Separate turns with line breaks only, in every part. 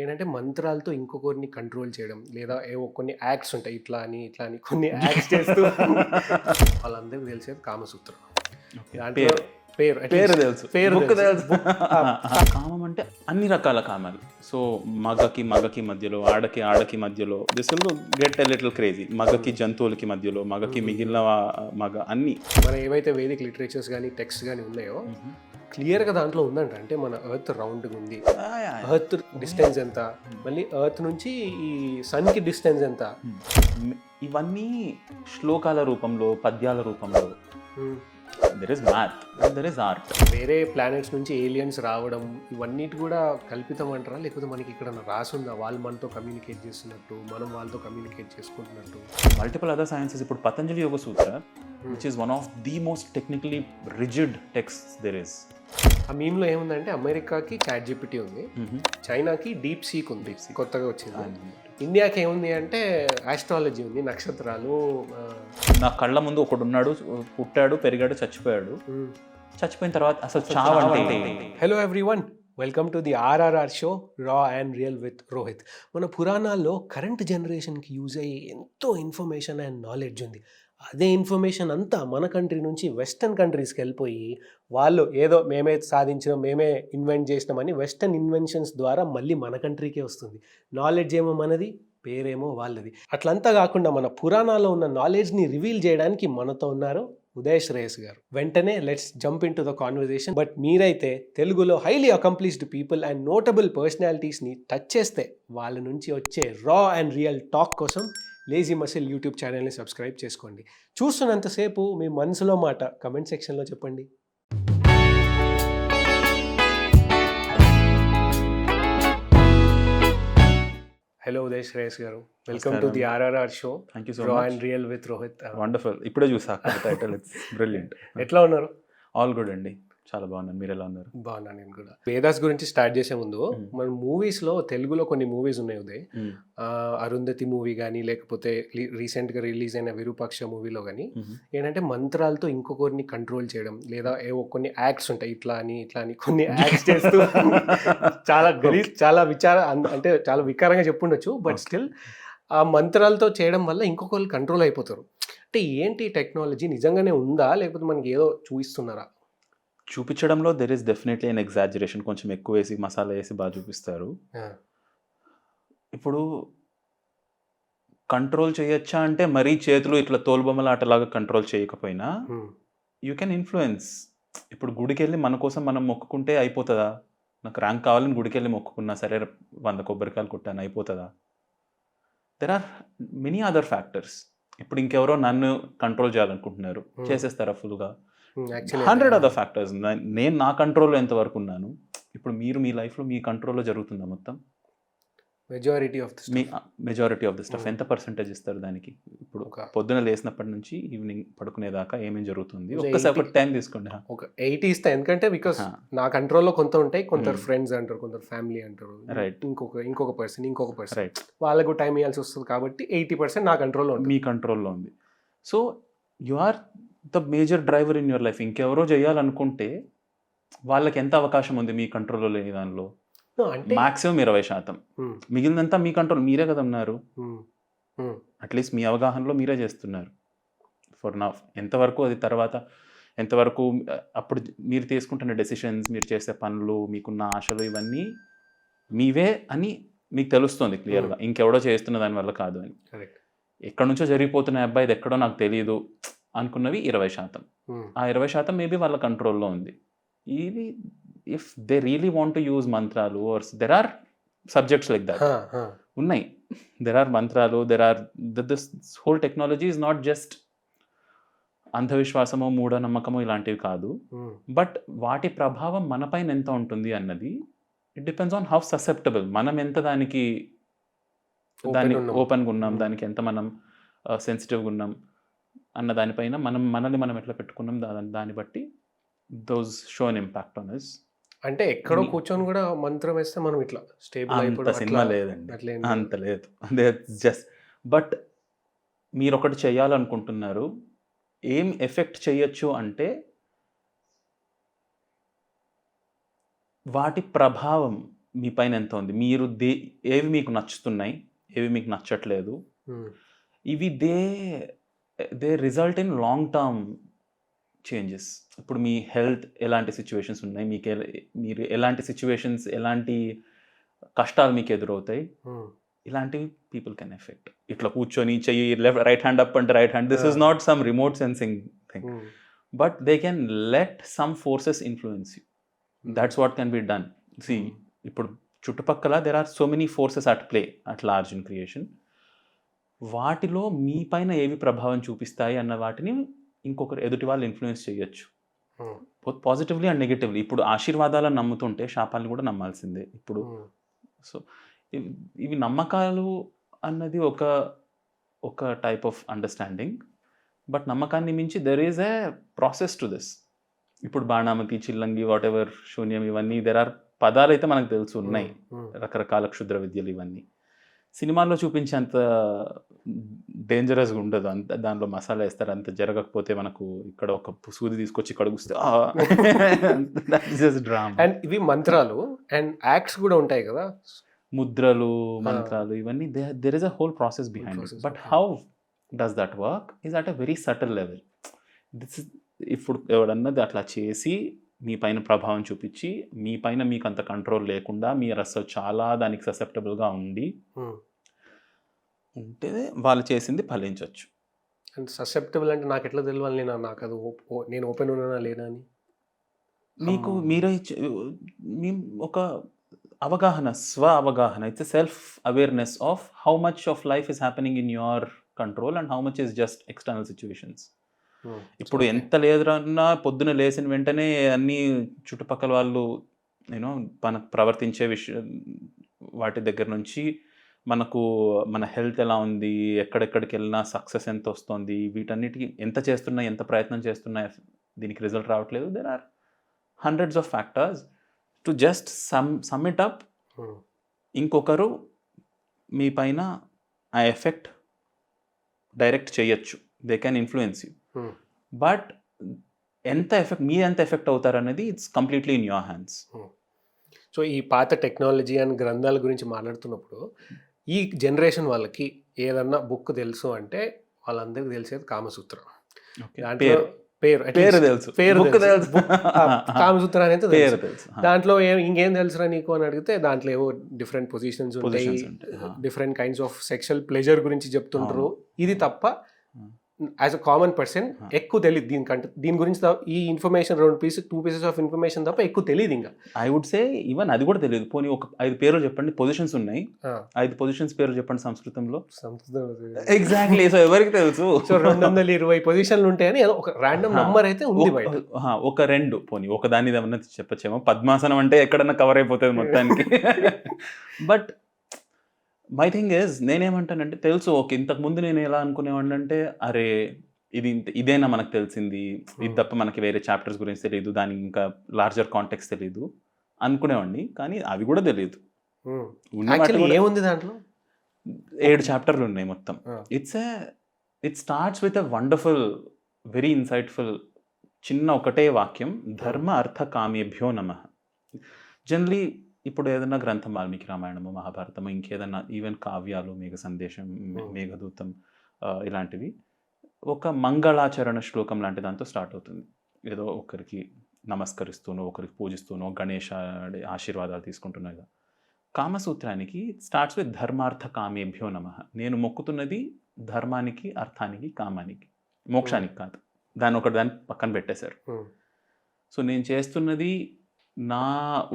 ఏంటంటే మంత్రాలతో ఇంకొకరిని కంట్రోల్ చేయడం లేదా ఏవో కొన్ని యాక్ట్స్ ఉంటాయి ఇట్లా అని ఇట్లా అని కొన్ని యాక్ట్స్ చేస్తూ వాళ్ళందరికీ తెలిసేది కామసూత్రం. దాంట్లో పేరు
పేరు తెలుసు,
పేరు
బుక్ తెలుసు. కామం అంటే అన్ని రకాల కామాలు. సో మగకి మధ్యలో, ఆడకి మధ్యలో this will get a little crazy. మగకి జంతువులకి మధ్యలో, మగకి మిగిలిన మగ అన్ని
మన ఏవైతే వేదిక్ లిటరేచర్స్ కానీ టెక్స్ట్ కానీ ఉన్నాయో క్లియర్గా దాంట్లో ఉందంట. అంటే మన ఎర్త్ రౌండ్గా ఉంది, ఎర్త్ డిస్టెన్స్ ఎంత, మళ్ళీ ఎర్త్ నుంచి ఈ సన్కి డిస్టెన్స్ ఎంత,
ఇవన్నీ శ్లోకాల రూపంలో, పద్యాల రూపంలో. There is math, there is art.
వేరే ప్లానెట్స్ నుంచి ఏలియన్స్ రావడం ఇవన్నిటి కూడా కల్పితం అంటారా, లేకపోతే మనకి ఇక్కడ రాసుందా వాళ్ళు మనతో కమ్యూనికేట్ చేస్తున్నట్టు, మనం వాళ్ళతో కమ్యూనికేట్ చేసుకుంటున్నట్టు?
Multiple other sciences. ఇప్పుడు Patanjali Yoga Sutra which is one of the most technically rigid text there is.
ఆ మీమ్లో ఏముందంటే అమెరికాకి చాట్ జీపీటీ ఉంది, చైనాకి డీప్ సీక్ ఉంది కొత్తగా వచ్చింది, ఇండియాకి ఏముంది అంటే ఆస్ట్రాలజీ ఉంది, నక్షత్రాలు.
నా కళ్ళ ముందు ఒకడు ఉన్నాడు, పుట్టాడు, పెరిగాడు, చచ్చిపోయాడు. చచ్చిపోయిన తర్వాత అసలు చావంటే.
Hello everyone, welcome to the RRR show raw and real with Rohit. మన పురాణాల్లో కరెంట్ జనరేషన్కి యూజ్ అయ్యే ఎంతో ఇన్ఫర్మేషన్ అండ్ నాలెడ్జ్ ఉంది. అదే ఇన్ఫర్మేషన్ అంతా మన కంట్రీ నుంచి వెస్టర్న్ కంట్రీస్కి వెళ్ళిపోయి వాళ్ళు ఏదో మేమే సాధించినాం, మేమే ఇన్వెంట్ చేసినామని వెస్టర్న్ ఇన్వెన్షన్స్ ద్వారా మళ్ళీ మన కంట్రీకే వస్తుంది. నాలెడ్జ్ ఏమో మనది, పేరేమో వాళ్ళది. అట్లంతా కాకుండా మన పురాణాల్లో ఉన్న నాలెడ్జ్ని రివీల్ చేయడానికి మనతో ఉన్నారు ఉదయ్ శ్రేయస్ గారు. వెంటనే let's jump into the conversation. But మీరైతే తెలుగులో highly accomplished people and notable పర్సనాలిటీస్ని టచ్ చేస్తే వాళ్ళ నుంచి వచ్చే రా అండ్ రియల్ టాక్ కోసం లేజీ మసిల్ యూట్యూబ్ ఛానల్ని సబ్స్క్రైబ్ చేసుకోండి. చూస్తున్నంతసేపు మీ మనసులో మాట కమెంట్ సెక్షన్లో చెప్పండి. Hello Uday Shreyas garu, welcome to the RRR show raw and real with Rohit.
Wonderful. ఇప్పుడే చూసా టైటిల్, ఇట్స్ బ్రిలియంట్.
ఎట్లా ఉన్నారు?
ఆల్ గుడ్ అండి, చాలా బాగున్నాను. మీరు ఎలా ఉన్నారు?
బాగున్నాను నేను కూడా. వేదాస్ గురించి స్టార్ట్ చేసే ముందు మన మూవీస్లో తెలుగులో కొన్ని మూవీస్ ఉన్నాయి ఉదయ్. అరుంధతి మూవీ కానీ లేకపోతే రీసెంట్గా రిలీజ్ అయిన విరూపాక్ష మూవీలో కానీ ఏంటంటే మంత్రాలతో ఇంకొకరిని కంట్రోల్ చేయడం లేదా ఏవో కొన్ని యాక్ట్స్ ఉంటాయి ఇట్లా అని ఇట్లా అని కొన్ని యాక్ట్స్ చేస్తూ చాలా చాలా అంటే చాలా వికారంగా చెప్పుండొచ్చు. బట్ స్టిల్ ఆ మంత్రాలతో చేయడం వల్ల ఇంకొకరు కంట్రోల్ అయిపోతారు. అంటే ఏంటి టెక్నాలజీ నిజంగానే ఉందా లేకపోతే మనకి ఏదో చూపిస్తున్నారా?
చూపించడంలో there is definitely an exaggeration. కొంచెం ఎక్కువ వేసి మసాలా వేసి బాగా చూపిస్తారు. ఇప్పుడు కంట్రోల్ చేయొచ్చా అంటే మరీ చేతులు ఇట్లా తోలుబొమ్మల ఆటలాగా కంట్రోల్ చేయకపోయినా యూ కెన్ ఇన్ఫ్లుయెన్స్. ఇప్పుడు గుడికి వెళ్ళి మన కోసం మనం మొక్కుకుంటే అయిపోతుందా? నాకు ర్యాంక్ కావాలని గుడికి వెళ్ళి మొక్కుకున్నా సరే 100 కొబ్బరికాయలు కొట్టాను, అయిపోతుందా? There are many other factors. ఇప్పుడు ఇంకెవరో నన్ను కంట్రోల్ చేయాలనుకుంటున్నారు, చేసేస్తారా ఫుల్గా? 100 అదర్ ఫ్యాక్టర్స్. నేను నా కంట్రోల్లో ఎంతవరకు ఉన్నాను? ఇప్పుడు మీరు మీ లైఫ్లో మీ కంట్రోల్లో జరుగుతుందా మొత్తం? మెజారిటీ ఆఫ్ ది స్టఫ్ ఎంత పర్సెంటేజ్ ఇస్తారు దానికి? ఇప్పుడు పొద్దున లేసినప్పటి నుంచి ఈవినింగ్ పడుకునేదాకా ఏమేమి జరుగుతుంది ఒక్కసారి టైం తీసుకోండి.
ఒక 80 ఇస్తా, ఎందుకంటే బికాస్ నా కంట్రోల్లో కొంత ఉంటాయి, కొందరు ఫ్రెండ్స్ అంటారు, కొందరు ఫ్యామిలీ అంటారు, రైట్, ఇంకొక పర్సన్ రైట్, వాళ్ళకు టైం ఇవ్వాల్సి వస్తుంది. కాబట్టి 80% నా కంట్రోల్లో ఉంది, మీ కంట్రోల్లో ఉంది.
So you are the major driver in your life. ఇంకెవరో చేయాలనుకుంటే వాళ్ళకి ఎంత అవకాశం ఉంది మీ కంట్రోల్లో లేని దానిలో? అంటే మాక్సిమం 20%. మిగిలినంతా మీ కంట్రోల్, మీరే కదా ఉన్నారు. అట్లీస్ట్ మీ అవగాహనలో మీరే చేస్తున్నారు ఫర్ నౌ. ఎంతవరకు అది తర్వాత ఎంతవరకు అప్పుడు మీరు తీసుకుంటున్న డెసిషన్స్, మీరు చేసే పనులు, మీకున్న ఆశలు ఇవన్నీ మీవే అని మీకు తెలుస్తుంది క్లియర్గా. ఇంకెవడో చేస్తున్న దానివల్ల కాదు అని. ఎక్కడి నుంచో జరిగిపోతున్న అబ్బాయిది ఎక్కడో నాకు తెలియదు అనుకున్నవి 20%. ఆ 20% మేబీ వాళ్ళ కంట్రోల్లో ఉంది. ఇది if they really want to use మంత్రాలు or there are subjects like that ఉన్నాయి. దెర్ ఆర్ మంత్రాలు, there are this whole technology is not just అంధవిశ్వాసమో మూఢనమ్మకమో ఇలాంటివి కాదు. బట్ వాటి ప్రభావం మన పైన ఎంత ఉంటుంది అన్నది it depends on how susceptible మనం, ఎంత దానికి ఓపెన్గా ఉన్నాం, దానికి ఎంత మనం సెన్సిటివ్గా ఉన్నాం అన్న దానిపైన మనల్ని మనం ఎట్లా పెట్టుకున్నాం దాన్ని బట్టి those show an impact on us.
అంటే ఎక్కడో కూర్చొని కూడా మంత్రం వేస్తే మనం ఇట్లా స్టేబుల్ అయిపోవడం
సినిమా లేదండి, అంత లేదు. జస్ట్ బట్ మీరు ఒకటి చేయాలనుకుంటున్నారు, ఏం ఎఫెక్ట్ చేయొచ్చు అంటే వాటి ప్రభావం మీ పైన ఎంత ఉంది, మీరు ఏవి మీకు నచ్చుతున్నాయి, ఏవి మీకు నచ్చట్లేదు, ఇవి they result in long term changes. ఇప్పుడు మీ హెల్త్ ఎలాంటి సిచ్యువేషన్స్ ఉన్నాయి, మీరు ఎలాంటి సిచ్యువేషన్స్, ఎలాంటి కష్టాలు మీకు ఎదురవుతాయి, ఇలాంటివి పీపుల్ కెన్ ఎఫెక్ట్. ఇట్లా కూర్చొని చెయ్యి రైట్ హ్యాండ్ అప్ అంటే right hand, this is not some remote sensing thing, but they can let some forces influence you. That's what can be done. ఇప్పుడు చుట్టుపక్కల there are so many forces at play at large in creation. వాటిలో మీ పైన ఏవి ప్రభావం చూపిస్తాయి అన్న వాటిని ఇంకొకరు ఎదుటి వాళ్ళు ఇన్ఫ్లుయెన్స్ చేయొచ్చు, బోత్ పాజిటివ్లీ అండ్ నెగిటివ్లీ. ఇప్పుడు ఆశీర్వాదాలను నమ్ముతుంటే శాపాలను కూడా నమ్మాల్సిందే ఇప్పుడు. సో ఇవి నమ్మకాలు అన్నది ఒక టైప్ ఆఫ్ అండర్స్టాండింగ్, బట్ నమ్మకాన్ని మించి there is a process to this. ఇప్పుడు బాణామతి, చిల్లంగి, వాట్ ఎవర్, శూన్యం, ఇవన్నీ దెర్ ఆర్ పదాలు అయితే మనకు తెలుసు ఉన్నాయి, రకరకాల క్షుద్ర విద్యలు ఇవన్నీ. సినిమాల్లో చూపించేంత డేంజరస్గా ఉండదు, అంత దానిలో మసాలా వేస్తారు, అంత జరగకపోతే మనకు ఇక్కడ ఒక సూది తీసుకొచ్చి కడుగుస్తే డ్రామా.
అండ్ ఇవి మంత్రాలు అండ్ యాక్ట్స్ కూడా ఉంటాయి కదా,
ముద్రలు, మంత్రాలు, ఇవన్నీ there is a whole process behind it. But how does that work is at a very subtle level. ఇప్పుడు ఎవడన్నది అట్లా చేసి మీ పైన ప్రభావం చూపించి మీ పైన మీకు అంత కంట్రోల్ లేకుండా మీరు అసలు చాలా దానికి ససెప్టబుల్గా ఉంటే వాళ్ళు చేసింది ఫలించవచ్చు.
అండ్ ససెప్టబుల్ అంటే నాకు ఎట్లా తెలియాలి, నాకు అది నేను ఓపెన్ ఉన్నానా లేదా అని
మీకు మీరే ఒక అవగాహన, స్వ అవగాహన. It's self awareness of how much of life is happening in your control and how much is just external situations. ఇప్పుడు ఎంత లేదన్నా పొద్దున లేచిన వెంటనే అన్ని చుట్టుపక్కల వాళ్ళు మనకు ప్రవర్తించే వాటి దగ్గర నుంచి మనకు మన హెల్త్ ఎలా ఉంది, ఎక్కడెక్కడికి వెళ్ళినా సక్సెస్ ఎంత వస్తుంది, వీటన్నిటికీ ఎంత చేస్తున్నా, ఎంత ప్రయత్నం చేస్తున్నా దీనికి రిజల్ట్ రావట్లేదు. There are hundreds of factors to just sum it up. ఇంకొకరు మీ పైన ఆ ఎఫెక్ట్ డైరెక్ట్ చేయొచ్చు, they can influence you, but ఎంత ఎఫెక్ట్ అవుతారు అనేది it's completely in your hands.
So ఈ పాత టెక్నాలజీ అండ్ గ్రంథాల గురించి మాట్లాడుతున్నప్పుడు ఈ జనరేషన్ వాళ్ళకి ఏదన్నా బుక్ తెలుసు అంటే వాళ్ళందరికీ తెలిసేది కామసూత్ర.
పేరు తెలుసు,
కామసూత్ర అనేది తెలుసు. దాంట్లో ఇంకేం తెలుసురా నీకు అని అడిగితే దాంట్లో ఏవో డిఫరెంట్ పొజిషన్స్ ఉంటాయి, different kinds of sexual pleasure గురించి చెప్తుంటారు. ఇది తప్ప యాజ్ అ కామన్ పర్సన్ ఎక్కువ తెలియదు దీనికంటే, దీని గురించి ఈ ఇన్ఫర్మేషన్ 2 pieces ఆఫ్ ఇన్ఫర్మేషన్ తప్ప ఎక్కువ తెలియదు. ఇంకా
ఐ వుడ్ సే ఈవెన్ అది కూడా తెలియదు. పోనీ ఒక 5 పేర్లు చెప్పండి, పొజిషన్స్ ఉన్నాయి, 5 పొజిషన్స్ పేర్లు చెప్పండి సంస్కృతంలో. ఎగ్జాక్ట్లీ. సో ఎవరికి తెలుసు?
సో 220 పొజిషన్లు ఉంటాయని ఒక ర్యాండమ్ నంబర్ అయితే ఉంది బయట.
ఒక 2 పోనీ ఒక దాని ఏమన్నా చెప్పచ్చేమో. పద్మాసనం అంటే ఎక్కడన్నా కవర్ అయిపోతుంది మొత్తానికి. బట్ మై థింగ్ ఈజ్, నేనేమంటానంటే తెలుసు, ఓకే, ఇంతకుముందు నేను ఎలా అనుకునేవాడిని అంటే, అరే ఇదేనా మనకు తెలిసింది, ఇది తప్ప మనకి వేరే చాప్టర్స్ గురించి తెలియదు, దానికి ఇంకా లార్జర్ కాంటెక్స్ట్ తెలియదు అనుకునేవాడిని. కానీ అవి కూడా తెలియదు.
ఏముంది దాంట్లో?
7 చాప్టర్లు ఉన్నాయి మొత్తం. It starts with a wonderful, very insightful చిన్న ఒకటే వాక్యం, ధర్మ అర్థ కామేభ్యో నమః. జనరలీ ఇప్పుడు ఏదైనా గ్రంథం, వాల్మీకి రామాయణము, మహాభారతము, ఇంకేదన్నా ఈవెన్ కావ్యాలు, మేఘ సందేశం, మేఘదూతం, ఇలాంటివి ఒక మంగళాచరణ శ్లోకం లాంటి దాంతో స్టార్ట్ అవుతుంది. ఏదో ఒకరికి నమస్కరిస్తూనో, ఒకరికి పూజిస్తూనో, గణేష ఆశీర్వాదాలు తీసుకుంటున్నాయి. కామసూత్రానికి స్టార్ట్స్ విత్ ధర్మార్థ కామేభ్యో నమః. నేను మొక్కుతున్నది ధర్మానికి, అర్థానికి, కామానికి, మోక్షానికి కాదు. దాన్ని పక్కన పెట్టేశారు. సో నేను చేస్తున్నది నా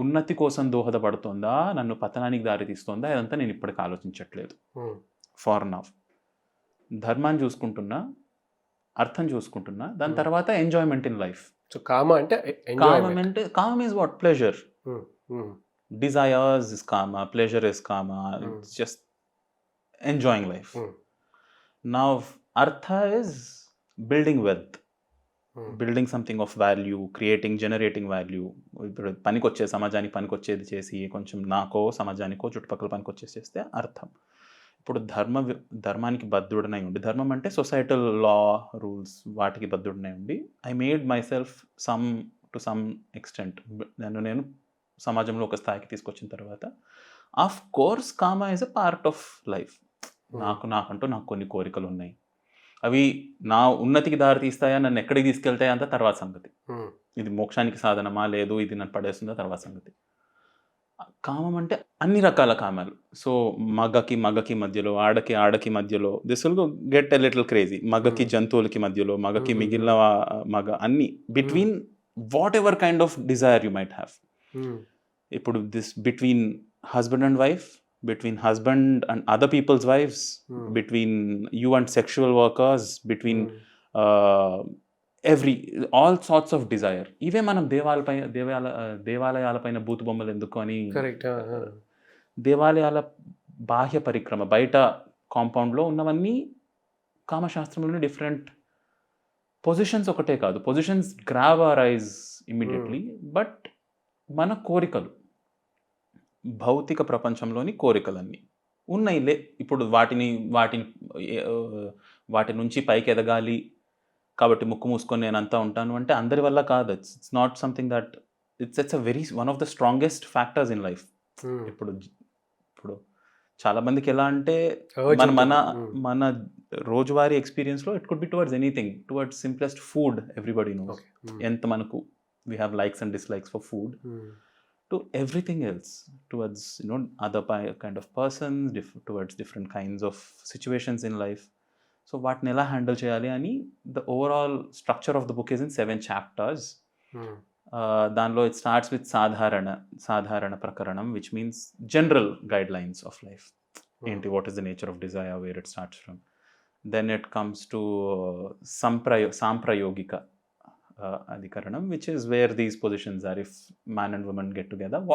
ఉన్నతి కోసం దోహదపడుతుందా, నన్ను పతనానికి దారి తీస్తుందా, ఇదంతా నేను ఇప్పటికి ఆలోచించట్లేదు. ఫార్ నౌ ధర్మాన్ని చూసుకుంటున్నా, అర్థం చూసుకుంటున్నా, దాని తర్వాత enjoyment in life.
So kama అంటే
kama is what? Pleasure. Desires is kama, pleasure is kama, just enjoying life. Now artha is building wealth, building something of value, creating, generating value. ఇప్పుడు పనికొచ్చే, సమాజానికి పనికొచ్చేది చేసి, కొంచెం నాకో సమాజానికో చుట్టుపక్కల పనికొచ్చేసి చేస్తే అర్థం. ఇప్పుడు ధర్మానికి బద్ధుడనై ఉండి, ధర్మం అంటే సొసైటల్ లా, రూల్స్, వాటికి బద్ధుడనై ఉండి, I made my self to some extent, నేను సమాజంలో ఒక స్థాయికి తీసుకొచ్చిన తర్వాత of course comma is a part of life. నాకంటూ నాకు కొన్ని కోరికలు ఉన్నాయి, అవి నా ఉన్నతికి దారి తీస్తాయా, నన్ను ఎక్కడికి తీసుకెళ్తాయా అంతా తర్వాత సంగతి. ఇది మోక్షానికి సాధనమా లేదు, ఇది నన్ను పడేస్తుందా తర్వాత సంగతి. కామం అంటే అన్ని రకాల కామాలు. సో మగకి మధ్యలో, ఆడకి మధ్యలో, this will get a little crazy. మగకి జంతువులకి మధ్యలో, మగకి మిగిలిన మగ, అన్ని between whatever kind of desire you might have. ఇప్పుడు this between husband and wife, between husband and other people's wives, between you and sexual workers, between all sorts of desire. ఇవే మనం దేవాలయాలపైన బూతు బొమ్మలు ఎందుకు అని, దేవాలయాల బాహ్య పరిక్రమ బయట కాంపౌండ్లో ఉన్నవన్నీ కామశాస్త్రంలోని డిఫరెంట్ పొజిషన్స్ ఒకటే కాదు. Positions grab our eyes immediately, but మన కోరికలు, భౌతిక ప్రపంచంలోని కోరికలన్నీ ఉన్నాయిలే. ఇప్పుడు వాటి నుంచి పైకి ఎదగాలి కాబట్టి ముక్కు మూసుకొని నేను అంతా ఉంటాను అంటే అందరి వల్ల కాదు. It's not something that it's a one of the strongest factors in life. ఇప్పుడు చాలా మందికి ఎలా అంటే మన రోజువారీ ఎక్స్పీరియన్స్లో it could be towards anything, towards simplest food. Everybody knows ఎంత మనకు we have likes and dislikes for food, to everything else, towards other kind of persons, towards different kinds of situations in life. So what nela handle cheyali ani, the overall structure of the book is in 7 chapters. Danlo it starts with sadharana prakaranam, which means general guidelines of life. What is the nature of desire, where it starts from. Then it comes to samprayogika అధికరణం, which is where these positions are if man and women get together.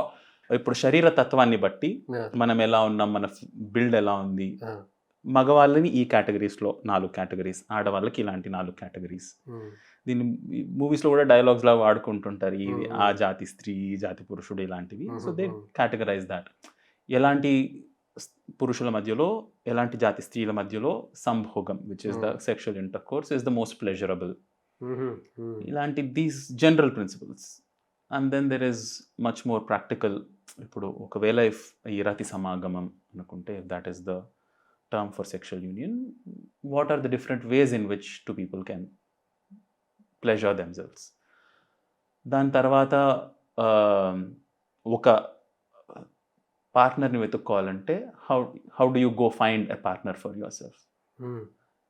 ఇప్పుడు శరీర తత్వాన్ని బట్టి మనం ఎలా ఉన్నాం, మన build ఎలా ఉంది. మగవాళ్ళని ఈ కేటగిరీస్లో 4 కేటగిరీస్, ఆడవాళ్ళకి ఇలాంటి 4 కేటగిరీస్. దీన్ని మూవీస్లో కూడా డైలాగ్స్ లా వాడుకుంటుంటారు, ఇది ఆ జాతి స్త్రీ, ఈ జాతి పురుషుడు ఇలాంటివి. So they categorize that. ఎలాంటి పురుషుల మధ్యలో, ఎలాంటి జాతి స్త్రీల మధ్యలో సంభోగం, which is the sexual intercourse, is the most pleasurable. ఇలాంటి these general principles. And then there is much more practical. ఇప్పుడు ఒకవేళ ఈ రతి సమాగమం అనుకుంటే, that is the term for sexual union, what are the different ways in which two people can pleasure themselves. దాని తర్వాత ఒక పార్ట్నర్ని వెతుక్కోవాలంటే how do you go find a partner for your self.